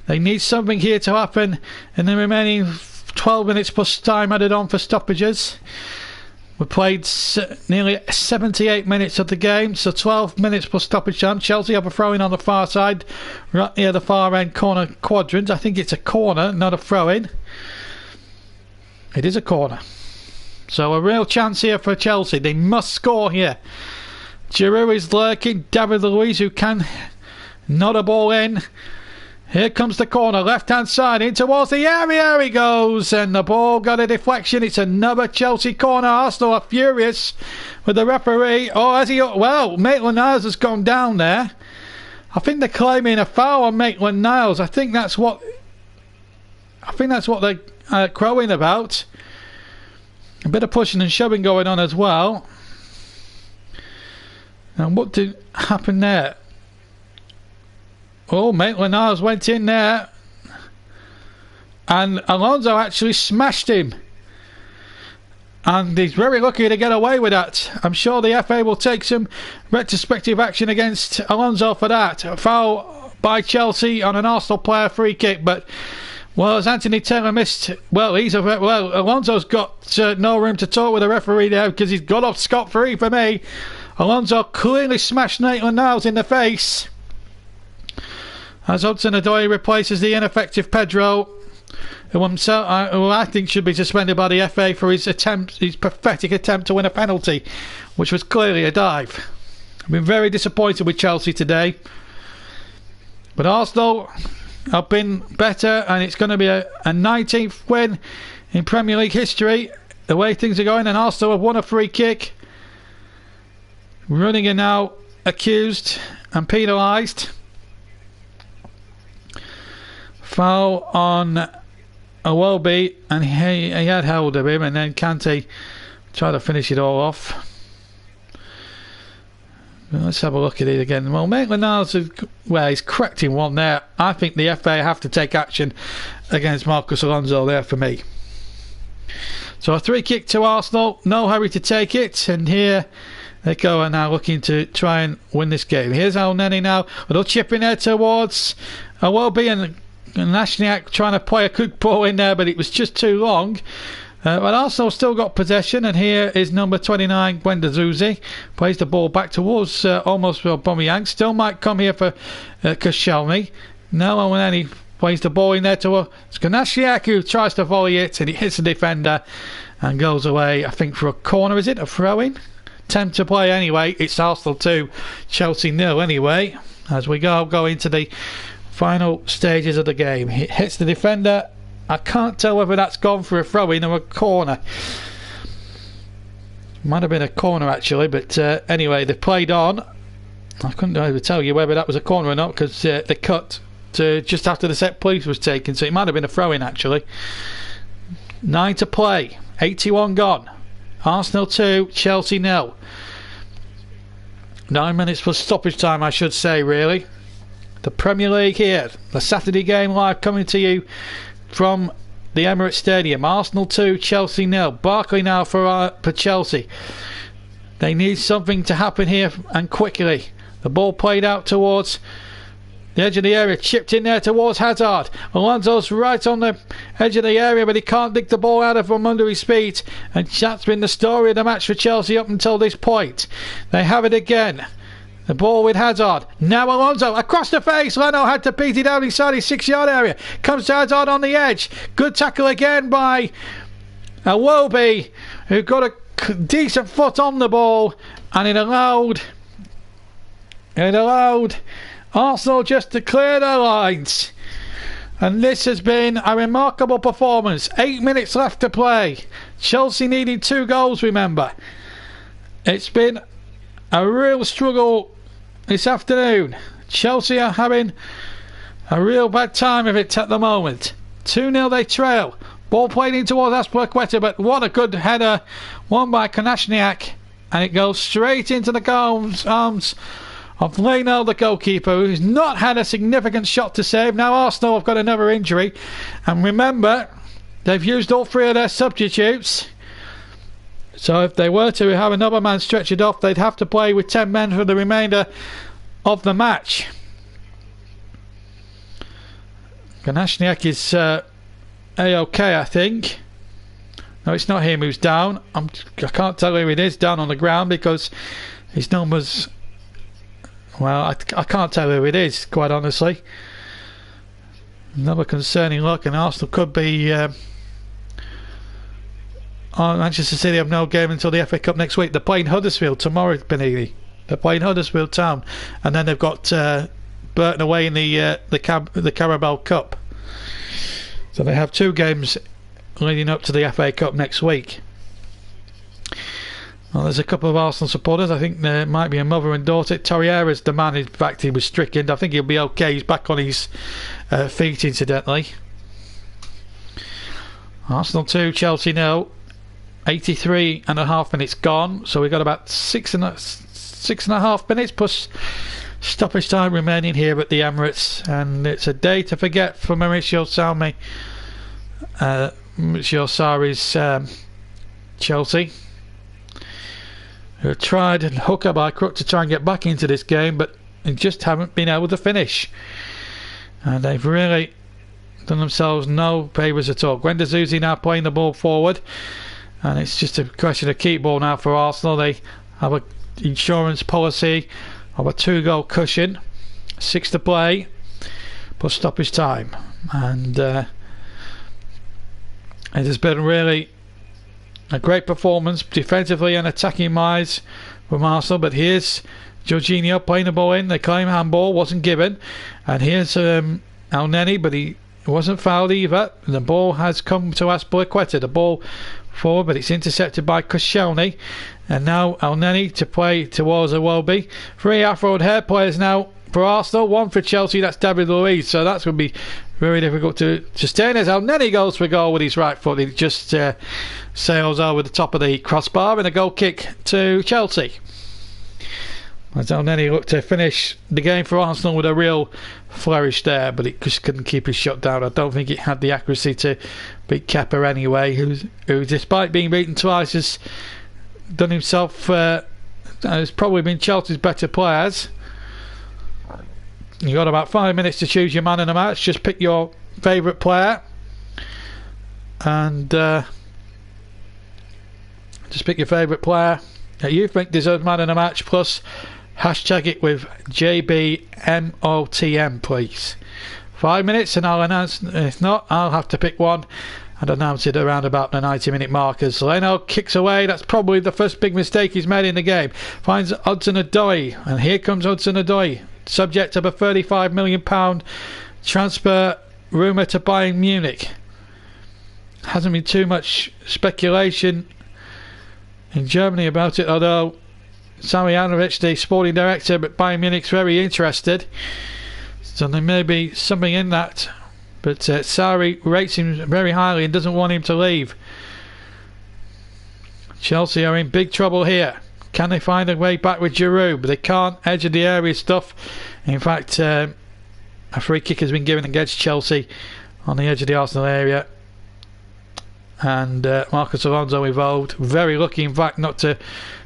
Speaker 1: They need something here to happen in the remaining 12 minutes plus time added on for stoppages. We played nearly 78 minutes of the game, so 12 minutes plus stoppage time. Chelsea have a throw-in on the far side, right near the far end corner quadrant. I think it's a corner, not a throw-in. It is a corner. So a real chance here for Chelsea. They must score here. Giroud is lurking. David Luiz, who can nod a ball in. Here comes the corner, left hand side, in towards the area he goes, and the ball got a deflection. It's another Chelsea corner. Arsenal are furious with the referee. Well, Maitland-Niles has gone down there. I think they're claiming a foul on Maitland-Niles. I think that's what they're crowing about. A bit of pushing and shoving going on as well. And what did happen there? Oh, Maitland-Niles went in there, and Alonso actually smashed him, and he's very lucky to get away with that. I'm sure the FA will take some retrospective action against Alonso for that. A foul by Chelsea on an Arsenal player free kick, but well, as Anthony Taylor missed, Alonso's got no room to talk with the referee there because he's got off scot-free for me. Alonso clearly smashed Maitland-Niles in the face. As Hudson-Odoi replaces the ineffective Pedro. who I think should be suspended by the FA for his pathetic attempt to win a penalty, which was clearly a dive. I've been very disappointed with Chelsea today, but Arsenal have been better, and it's going to be a 19th win in Premier League history the way things are going. And Arsenal have won a free kick. Running are now accused and penalised. Foul on Iwobi, and he had hold of him, and then Kante tried to finish it all off. Let's have a look at it again. Well, Maitland-Niles, he's correcting one there. I think the FA have to take action against Marcus Alonso there for me. So a 3-kick to Arsenal, no hurry to take it, and here they go, are now looking to try and win this game. Here's El Neni now, a little chip in there towards Iwobi, and Lashniak trying to play a good ball in there, but it was just too long. But Arsenal still got possession, and here is number 29, Guendouzi, plays the ball back towards almost Aubameyang. Still might come here for Koscielny. Now El Neni plays the ball in there to Lashniak, who tries to volley it, and it hits the defender and goes away, I think, for a corner. Is it a throw-in? Attempt to play anyway. It's Arsenal 2, Chelsea 0 anyway, as we go into the final stages of the game. It hits the defender. I can't tell whether that's gone for a throw-in or a corner. Might have been a corner actually, but anyway, they played on. I couldn't even tell you whether that was a corner or not, because they cut to just after the set piece was taken, so it might have been a throw-in actually. 9 to play, 81 gone. Arsenal 2, Chelsea 0. 9 minutes plus stoppage time, I should say, really. The Premier League here, the Saturday game live coming to you from the Emirates Stadium. Arsenal 2, Chelsea 0. Barkley now for Chelsea. They need something to happen here, and quickly. The ball played out towards the edge of the area, chipped in there towards Hazard. Alonso's right on the edge of the area, but he can't dig the ball out of from under his feet, and that's been the story of the match for Chelsea up until this point. They have it again. The ball with Hazard. Now Alonso across the face. Leno had to beat it down inside his 6-yard area. Comes to Hazard on the edge. Good tackle again by Iwobi, who got a decent foot on the ball, and it allowed Arsenal just to clear their lines. And this has been a remarkable performance. 8 minutes left to play. Chelsea needing 2 goals, remember. It's been a real struggle this afternoon. Chelsea are having a real bad time of it at the moment. 2-0 they trail. Ball played in towards Azpilicueta, but what a good header. Won by Kolasinac, and it goes straight into the arms of Leno, the goalkeeper, who's not had a significant shot to save. Now Arsenal have got another injury, and remember, they've used all 3 of their substitutes. So if they were to have another man stretched off, they'd have to play with 10 men for the remainder of the match. Kolasinac is A-OK, I think. No, it's not him who's down. I can't tell who it is down on the ground, because his numbers... Well, I can't tell who it is, quite honestly. Another concerning look, and Arsenal could be... Manchester City have no game until the FA Cup next week. They're playing Huddersfield tomorrow, Benini. They're playing Huddersfield Town, and then they've got Burton away in the Carabao Cup. So they have 2 games leading up to the FA Cup next week. Well, there's a couple of Arsenal supporters. I think there might be a mother and daughter. Torreira's the man. In fact, he was stricken. I think he'll be okay. He's back on his feet, incidentally. Arsenal 2, Chelsea 0. 83.5 minutes gone, so we've got about 6.5 minutes plus stoppage time remaining here at the Emirates, and it's a day to forget for Mauricio Sarri's Chelsea, who tried and hooker by crook to try and get back into this game, but they just haven't been able to finish, and they've really done themselves no favours at all. Guendouzi now playing the ball forward, and it's just a question of keep ball now for Arsenal. They have an insurance policy of a 2-goal cushion, 6 to play, plus stoppage time. And It has been really a great performance defensively and attacking wise from Arsenal, but here's Jorginho playing the ball in. They claim handball wasn't given, and here's El-Neni, but he wasn't fouled either. The ball has come to Azpilicueta. The ball forward, but it's intercepted by Koscielny, and now El-Neni to play towards Iwobi. 3 off-road hair players now for Arsenal, 1 for Chelsea. That's David Luiz, so that's going to be very difficult to sustain as El-Neni goes for goal with his right foot. He just sails over the top of the crossbar, and a goal kick to Chelsea. As El-Neni looked to finish the game for Arsenal with a real flourish there, but it just couldn't keep his shot down. I don't think it had the accuracy to beat Kepa anyway, who despite being beaten twice has done himself, has probably been Chelsea's better players. You've got about 5 minutes to choose your man in the match. Just pick your favourite player, and just pick your favourite player that you think deserves man in the match, plus hashtag it with JBMOTM, please. 5 minutes and I'll announce. If not, I'll have to pick one and announce it around about the 90-minute markers. Leno kicks away. That's probably the first big mistake he's made in the game. Finds Hudson-Odoi, and here comes Hudson-Odoi, subject of a £35 million transfer rumour to Bayern Munich. Hasn't been too much speculation in Germany about it, although Sami Anavic, the sporting director at Bayern Munich's very interested, so there may be something in that, but Sarri rates him very highly and doesn't want him to leave. Chelsea are in big trouble here. Can they find a way back with Giroud? But they can't. Edge of the area stuff. In fact, a free kick has been given against Chelsea on the edge of the Arsenal area, and Marcus Alonso involved. Very lucky, in fact, not to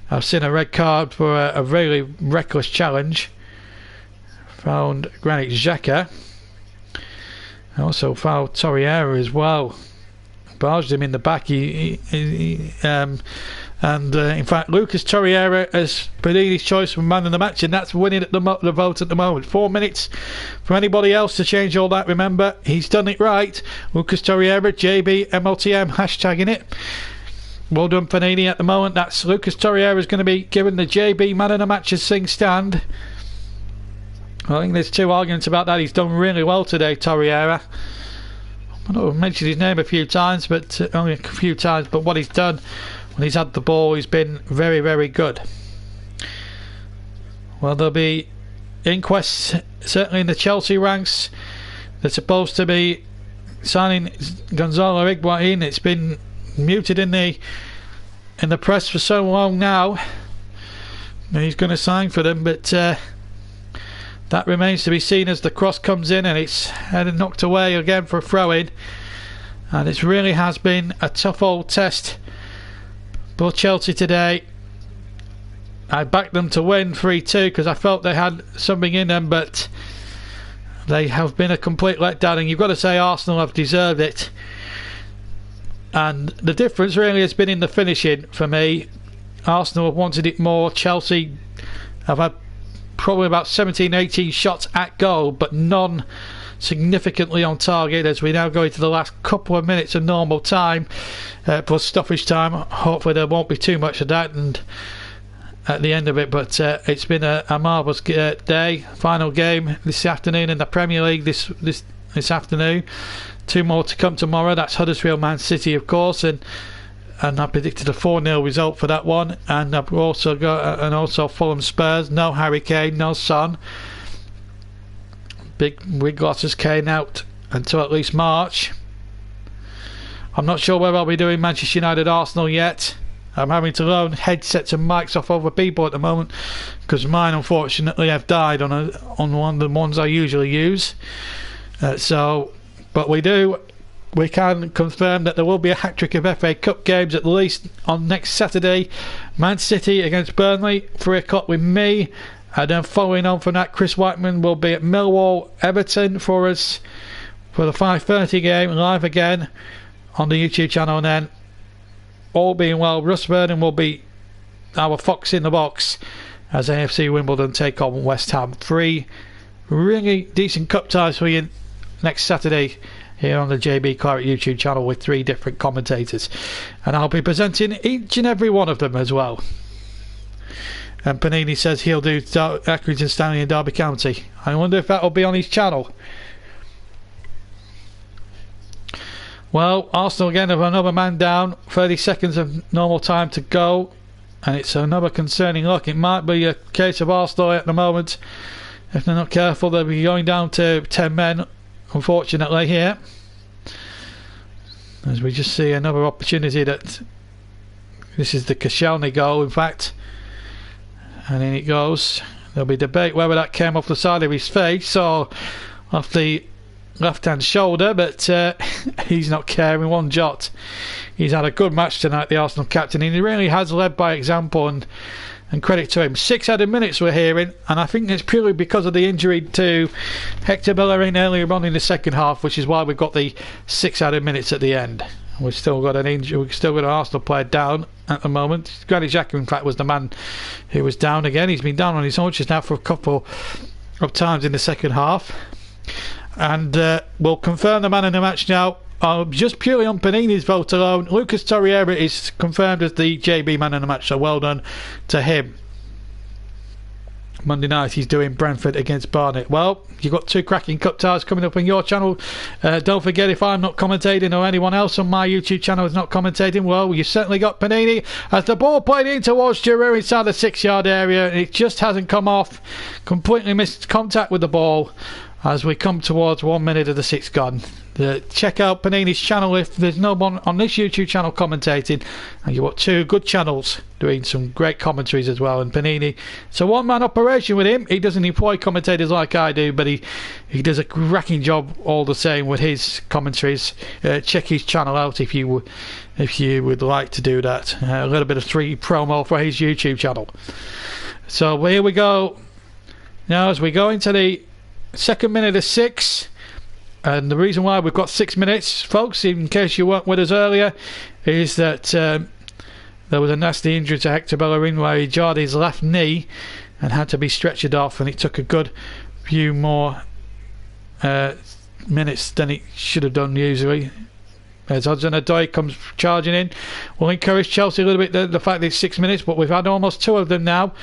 Speaker 1: have seen a red card for a really reckless challenge. Found Granit Xhaka. Also fouled Torreira as well. Barged him in the back. And in fact, Lucas Torreira has been his choice for man of the match, and that's winning at the vote at the moment. 4 minutes for anybody else to change all that. Remember, he's done it right. Lucas Torreira, JBMLTM, hashtagging it. Well done, Panini. At the moment, that's Lucas Torreira is going to be given the JB man of the match as things stand. I think there's 2 arguments about that. He's done really well today, Torreira. I know I've mentioned his name a few times, but only a few times. But what he's done when he's had the ball, he's been very, very good. Well, there'll be inquests certainly in the Chelsea ranks. They're supposed to be signing Gonzalo Higuain. It's been muted in the press for so long now. He's going to sign for them, but that remains to be seen as the cross comes in and it's knocked away again for a throw-in. And it really has been a tough old test for Chelsea today. I backed them to win 3-2 because I felt they had something in them, but they have been a complete letdown, and you've got to say Arsenal have deserved it. And the difference really has been in the finishing for me. Arsenal have wanted it more. Chelsea have had probably about 17-18 shots at goal, but none significantly on target, as we now go into the last couple of minutes of normal time, plus stoppage time. Hopefully there won't be too much of that and at the end of it, but it's been a marvellous day. Final game this afternoon in the Premier League this afternoon. 2 more to come tomorrow. That's Huddersfield Man City, of course, and I predicted a 4-0 result for that one. And I've also got Fulham Spurs. No Harry Kane, no Son. Big losses, Kane out until at least March. I'm not sure whether I'll be doing Manchester United Arsenal yet. I'm having to loan headsets and mics off other people at the moment because mine unfortunately have died on one of the ones I usually use. But we can confirm that there will be a hat-trick of FA Cup games at least on next Saturday. Man City against Burnley, 3 o'clock with me, and then following on from that, Chris Whiteman will be at Millwall Everton for us for the 5:30 game, live again on the YouTube channel. And then, all being well, Russ Vernon will be our fox in the box as AFC Wimbledon take on West Ham. 3 really decent cup ties for you next Saturday here on the JB Claret YouTube channel with 3 different commentators, and I'll be presenting each and every one of them as well. And Panini says he'll do Accrington, Stanley and Derby County. I wonder if that'll be on his channel. Well, Arsenal again have another man down, 30 seconds of normal time to go, and it's another concerning look. It might be a case of Arsenal at the moment. If they're not careful, they'll be going down to 10 men, unfortunately, here. As we just see another opportunity that... This is the Koscielny goal, in fact. And in it goes. There'll be debate whether that came off the side of his face or off the left-hand shoulder, but he's not caring one jot. He's had a good match tonight, the Arsenal captain, and he really has led by example, and credit to him. 6 added minutes we're hearing, and I think it's purely because of the injury to Hector Bellerin earlier on in the second half, which is why we've got the 6 added minutes at the end. We've still got an injury. We've still got an Arsenal player down at the moment. Granit Xhaka, in fact, was the man who was down again. He's been down on his haunches now for a couple of times in the second half, and we'll confirm the man in the match now. Just purely on Panini's vote alone, Lucas Torreira is confirmed as the JB man in the match, so well done to him. Monday night he's doing Brentford against Burnley. Well, you've got 2 cracking cup ties coming up on your channel. Don't forget, if I'm not commentating or anyone else on my YouTube channel is not commentating, well, you certainly got Panini, as the ball played in towards Giroud inside the 6-yard area, and it just hasn't come off. Completely missed contact with the ball as we come towards 1 minute of the 6th gone. Check out Panini's channel if there's no one on this YouTube channel commentating, and you've got 2 good channels doing some great commentaries as well. And Panini, it's a one-man operation with him. He doesn't employ commentators like I do, but he does a cracking job all the same with his commentaries. Check his channel out if you would like to do that. A little bit of free promo for his YouTube channel. So here we go now as we go into the 2nd minute of 6. And the reason why we've got 6 minutes, folks, in case you weren't with us earlier, is that there was a nasty injury to Hector Bellerin where he jarred his left knee and had to be stretchered off, and it took a good few more minutes than it should have done usually. As Hudson-Odoi comes charging in, we'll encourage Chelsea a little bit, the fact that it's 6 minutes, but we've had almost 2 of them now,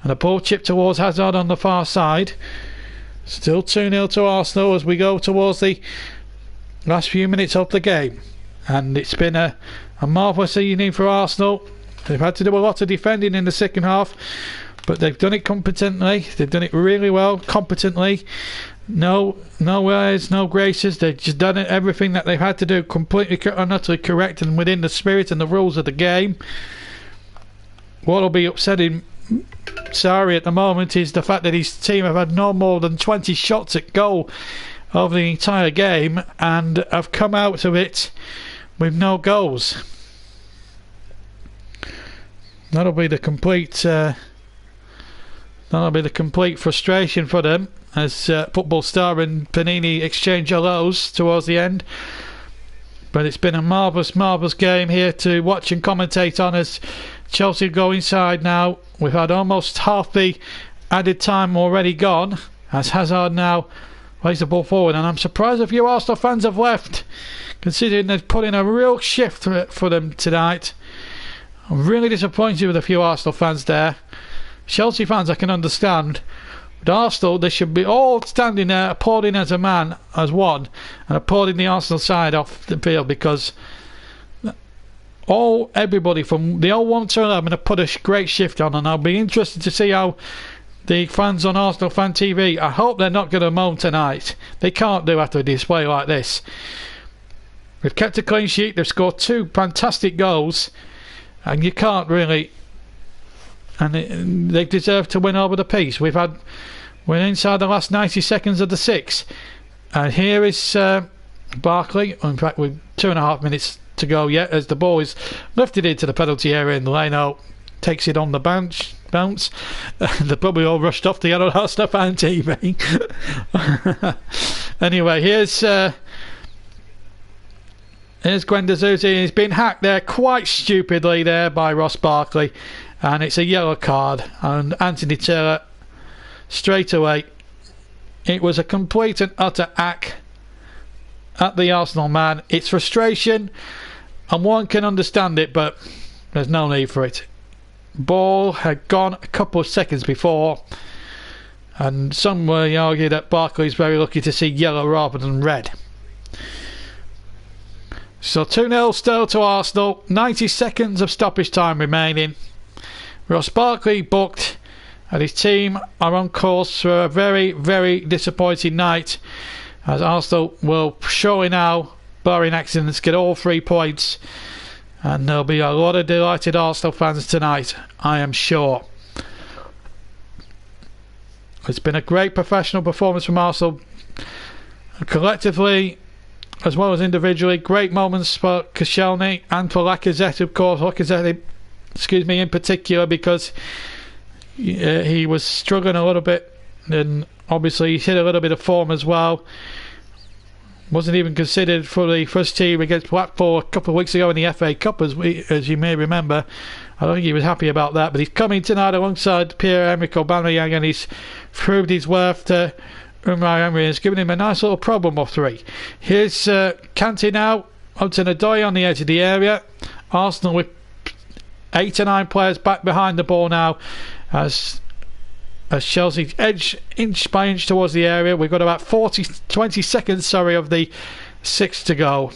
Speaker 1: and a ball chip towards Hazard on the far side. Still 2-0 to Arsenal as we go towards the last few minutes of the game, and it's been a marvellous evening for Arsenal. They've had to do a lot of defending in the second half, but they've done it competently. They've done it really well, competently. No airs, no graces. They've just done everything that they've had to do completely and utterly correct and within the spirit and the rules of the game. What'll be upsetting Sarri at the moment is the fact that his team have had no more than 20 shots at goal over the entire game and have come out of it with no goals. That'll be the complete frustration for them as Football Star and Panini exchange hellos towards the end. But it's been a marvellous game here to watch and commentate on as Chelsea go inside now. We've had almost half the added time already gone as Hazard now plays the ball forward, and I'm surprised a few Arsenal fans have left, considering they've put in a real shift for them tonight. I'm really disappointed with a few Arsenal fans there. Chelsea fans I can understand, but Arsenal, they should be all standing there applauding as a man, as one, and applauding the Arsenal side off the field, because everybody from the 01 to 11 have put a great shift on, and I'll be interested to see how the fans on Arsenal Fan TV, I hope they're not going to moan tonight. They can't do after a display like this. They've kept a clean sheet, they've scored 2 fantastic goals, and you can't really, and they deserve to win over the piece. We're inside the last 90 seconds of the 6, and here is Barkley. In fact, with 2.5 minutes to go yet as the ball is lifted into the penalty area, and Leno takes it on the bounce. They're probably all rushed off to get on Arsenal Fan TV. Anyway, here's Guendouzi. He's been hacked there quite stupidly there by Ross Barkley, and it's a yellow card. And Anthony Taylor straight away, it was a complete and utter hack at the Arsenal man. It's frustration, and one can understand it, but there's no need for it. Ball had gone a couple of seconds before, and some will argue that Barkley's very lucky to see yellow rather than red. So 2-0 still to Arsenal. 90 seconds of stoppage time remaining. Ross Barkley booked, and his team are on course for a very, very disappointing night, as Arsenal will surely now, barring accidents, get all 3 points, and there'll be a lot of delighted Arsenal fans tonight, I am sure. It's been a great professional performance from Arsenal, collectively as well as individually. Great moments for Koscielny and for Lacazette, of course. Lacazette, in particular, because he was struggling a little bit, and obviously he hit a little bit of form as well. Wasn't even considered for the first team against Blackpool a couple of weeks ago in the FA Cup, as you may remember. I don't think he was happy about that, but he's coming tonight alongside Pierre-Emerick Aubameyang, and he's proved his worth to Unai Emery, and has given him a nice little problem of 3. Here's Kante now, Hudson-Odoi on the edge of the area. Arsenal with 8 or 9 players back behind the ball now, as Chelsea edge inch by inch towards the area. We've got about 20 seconds of the 6 to go,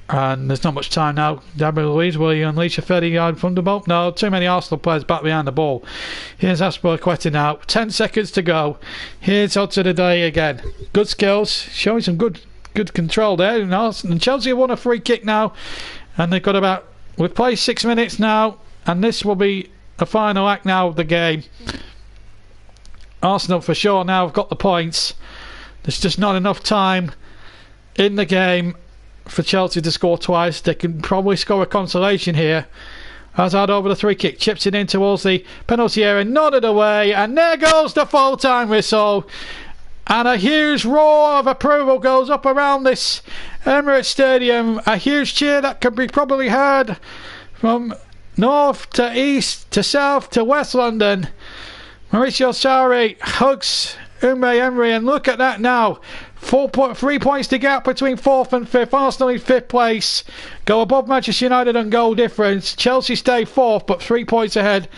Speaker 1: and there's not much time now. David Luiz, will he unleash a 30-yard thunderbolt? No, too many Arsenal players back behind the ball. Here's Azpilicueta now, 10 seconds to go. Here's Hudson-Odoi again. Good skills, showing some good control there. And Chelsea have won a free kick now, and they've got we've played 6 minutes now, and this will be the final act now of the game. Arsenal for sure now have got the points. There's just not enough time in the game for Chelsea to score twice. They can probably score a consolation here. Hazard over the free kick, chips it in towards the penalty area, nodded away, and there goes the full-time whistle. And a huge roar of approval goes up around this Emirates Stadium. A huge cheer that can be probably heard from north to east to south to West London. Mauricio Sarri hugs Unai Emery, and look at that now. 3 points to gap between 4th and 5th. Arsenal in 5th place, go above Manchester United on goal difference. Chelsea stay 4th, but 3 points ahead.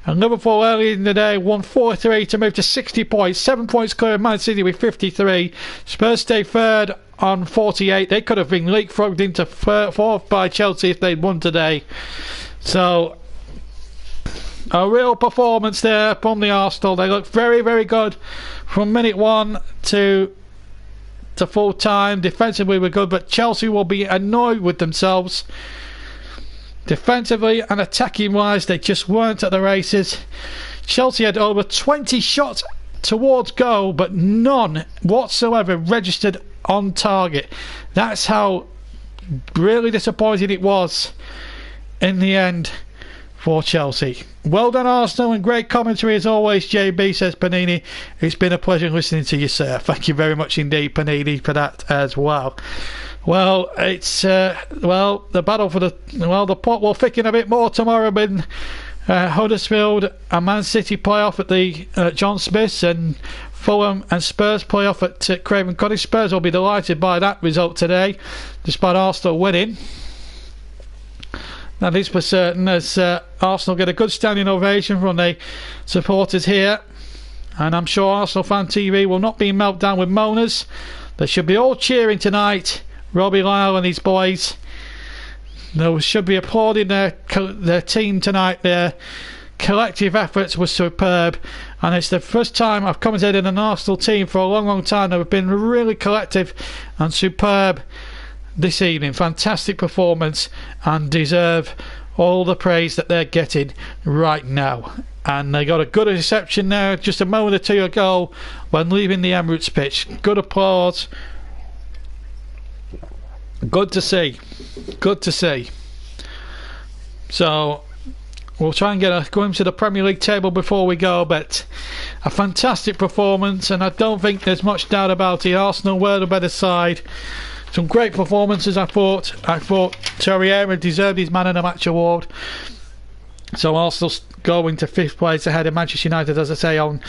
Speaker 1: And Liverpool early in the day won 4-3 to move to 60 points. 7 points clear of Man City with 53. Spurs stay 3rd on 48. They could have been leapfrogged into 4th by Chelsea if they'd won today. So a real performance there from the Arsenal. They look very, very good from minute 1 to full time. Defensively we're good, but Chelsea will be annoyed with themselves. Defensively and attacking wise, they just weren't at the races. Chelsea had over 20 shots towards goal, but none whatsoever registered on target. That's how really disappointed it was in the end for Chelsea. Well done Arsenal, and great commentary as always, JB, says Panini. It's been a pleasure listening to you, sir. Thank you very much indeed, Panini, for that as well. Well, it's the battle for the pot will thicken a bit more tomorrow when Huddersfield and Man City play off at the John Smiths, and Fulham and Spurs play off at Craven Cottage. Spurs will be delighted by that result today, despite Arsenal winning. That is for certain, as Arsenal get a good standing ovation from the supporters here, and I'm sure Arsenal Fan TV will not be melted down with moaners. They should be all cheering tonight, Robbie Lyle and his boys. They should be applauding their team tonight. Their collective efforts were superb, and it's the first time I've commentated an Arsenal team for a long time that have been really collective and superb this evening. Fantastic performance, and deserve all the praise that they're getting right now. And they got a good reception there just a moment or two ago when leaving the Emirates pitch. Good applause. Good to see. Good to see. So we'll try and get a glimpse of the Premier League table before we go, but a fantastic performance, and I don't think there's much doubt about it. Arsenal were the better side. Some great performances. I thought Torreira deserved his Man of the Match award. So Arsenal going to 5th place ahead of Manchester United, as I say, on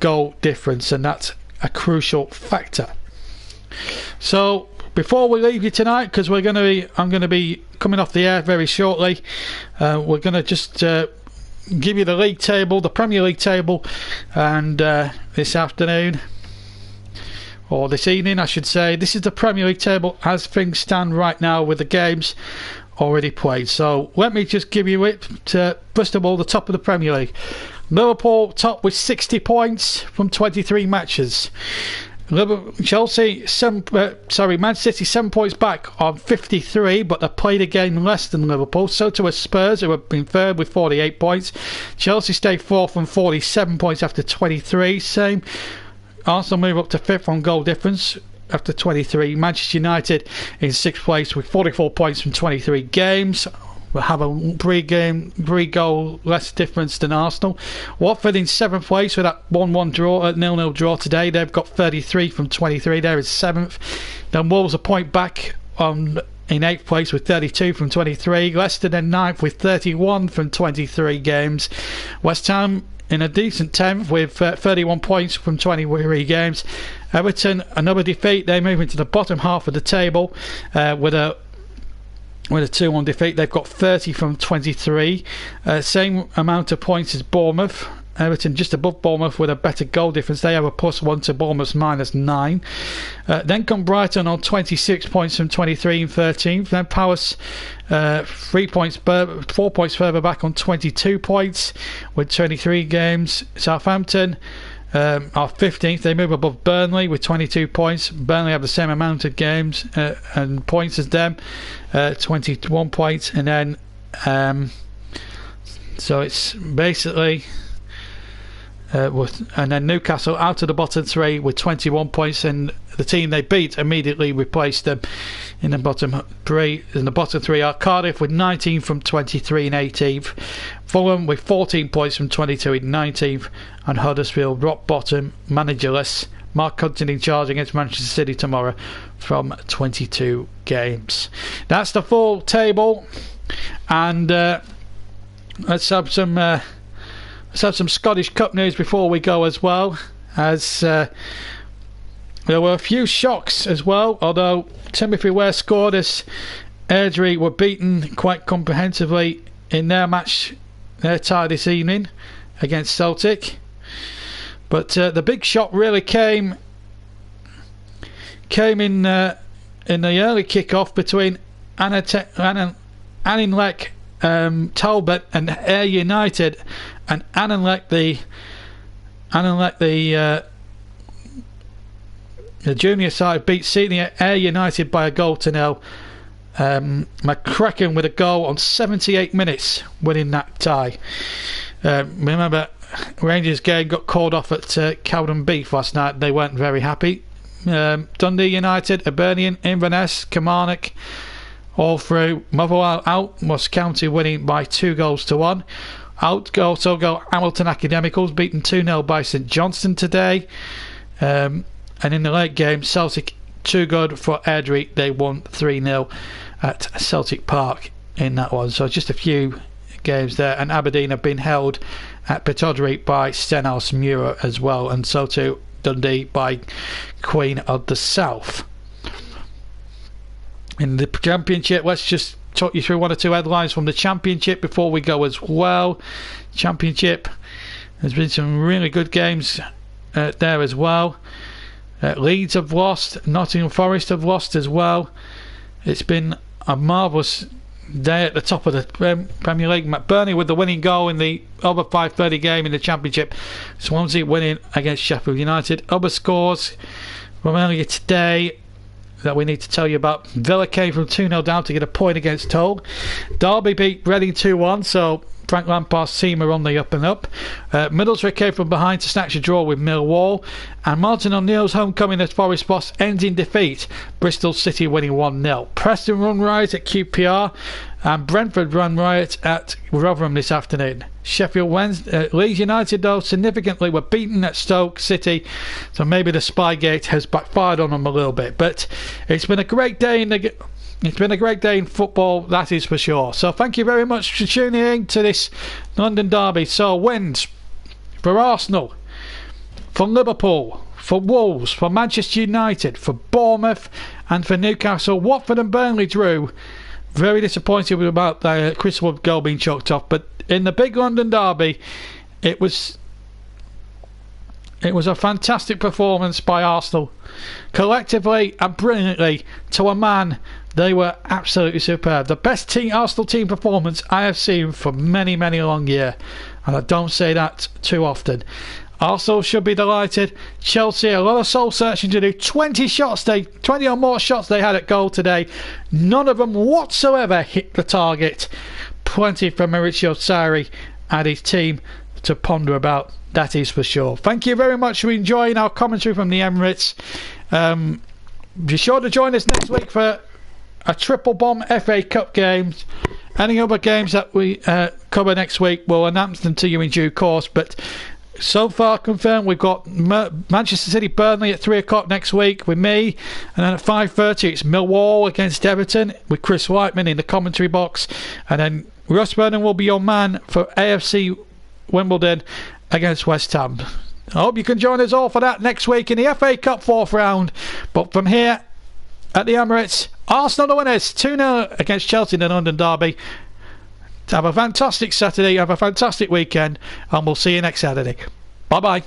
Speaker 1: goal difference, and that's a crucial factor. So before we leave you tonight, because I'm going to be coming off the air very shortly, we're going to just give you the league table, the Premier League table, and this afternoon, or this evening I should say, this is the Premier League table as things stand right now with the games already played. So let me just give you it. First of all, the top of the Premier League. Liverpool top with 60 points from 23 matches. Man City 7 points back on 53, but they played a game less than Liverpool. So too are Spurs, who have been third with 48 points. Chelsea stay fourth on 47 points after 23. Same. Arsenal move up to fifth on goal difference after 23. Manchester United in sixth place with 44 points from 23 games. We'll have a three-goal less difference than Arsenal. Watford in seventh place with that 1-1 draw, 0-0 draw today. They've got 33 from 23. They're in seventh. Then Wolves a point back in eighth place with 32 from 23. Leicester then ninth with 31 from 23 games. West Ham in a decent 10th with 31 points from 23 games. Everton, another defeat. They move into the bottom half of the table with a 2-1 defeat. They've got 30 from 23. Same amount of points as Bournemouth. Everton just above Bournemouth with a better goal difference. They have a +1 to Bournemouth's -9. Then come Brighton on 26 points from 23 and 13th. Then Palace 4 points further back on 22 points with 23 games. Southampton are 15th. They move above Burnley with 22 points. Burnley have the same amount of games and points as them, 21 points. And then so it's basically and then Newcastle out of the bottom three with 21 points, and the team they beat immediately replaced them in the bottom three. In the bottom three are Cardiff with 19 from 23 and 18th, Fulham with 14 points from 22 and 19th, and Huddersfield rock bottom, managerless. Mark Hudson in charge against Manchester City tomorrow from 22 games. That's the full table, and let's have some Scottish Cup news before we go as well, as there were a few shocks as well, although Timothy Ware scored as Airdrie were beaten quite comprehensively in their tie this evening against Celtic. But the big shock really came in the early kick-off between Anninlech Talbot and Ayr United, and Anninlech the junior side beat senior Ayr United by a goal to 0. McCracken with a goal on 78 minutes winning that tie. Remember, Rangers game got called off at Cowden Beef last night. They weren't very happy. Dundee United, Hibernian, Inverness, Kilmarnock all through. Motherwell out, Ross County winning by 2-1. Out also go Hamilton Academicals, beaten 2-0 by St Johnstone today. And in the late game, Celtic too good for Airdrie. They won 3-0 at Celtic Park in that one. So just a few games there. And Aberdeen have been held at Pittodrie by Stenhouse-Muir as well, and so too Dundee by Queen of the South. In the Championship, let's just talk you through one or two headlines from the Championship before we go as well. Championship, there's been some really good games there as well. Leeds have lost, Nottingham Forest have lost as well. It's been a marvellous day at the top of the Premier League. Burnley with the winning goal in the over 5:30 game in the Championship. Swansea winning against Sheffield United. Other scores from earlier today that we need to tell you about. Villa came from 2-0 down to get a point against Hull. Derby beat Reading 2-1, so Frank Lampard's team are on the up and up. Middlesbrough came from behind to snatch a draw with Millwall, and Martin O'Neill's homecoming as Forest boss ends in defeat, Bristol City winning 1-0. Preston run riot at QPR, and Brentford run riot at Rotherham this afternoon. Sheffield Wednesday, Leeds United though significantly were beaten at Stoke City, so maybe the Spygate has backfired on them a little bit. But it's been a great day in football, that is for sure. So thank you very much for tuning in to this London derby. So wins for Arsenal, for Liverpool, for Wolves, for Manchester United, for Bournemouth and for Newcastle. Watford and Burnley drew. Very disappointed about the Chris Wood goal being chalked off, but in the big London derby it was a fantastic performance by Arsenal. Collectively and brilliantly, to a man, they were absolutely superb. The best Arsenal team performance I have seen for many, many a long year, and I don't say that too often. Arsenal should be delighted. Chelsea, a lot of soul searching to do. 20 or more shots they had at goal today. None of them whatsoever hit the target. Plenty for Maurizio Sarri and his team to ponder about, that is for sure. Thank you very much for enjoying our commentary from the Emirates. Be sure to join us next week for a triple bomb FA Cup games. Any other games that we cover next week, we'll announce them to you in due course, but so far confirmed we've got Manchester City Burnley at 3 o'clock next week with me, and then at 5:30 it's Millwall against Everton with Chris Whiteman in the commentary box, and then Russ Burnham will be your man for AFC Wimbledon against West Ham. I hope you can join us all for that next week in the FA Cup 4th round. But from here at the Emirates, Arsenal the winners, 2-0 against Chelsea in the London derby. Have a fantastic Saturday, have a fantastic weekend, and we'll see you next Saturday. Bye bye.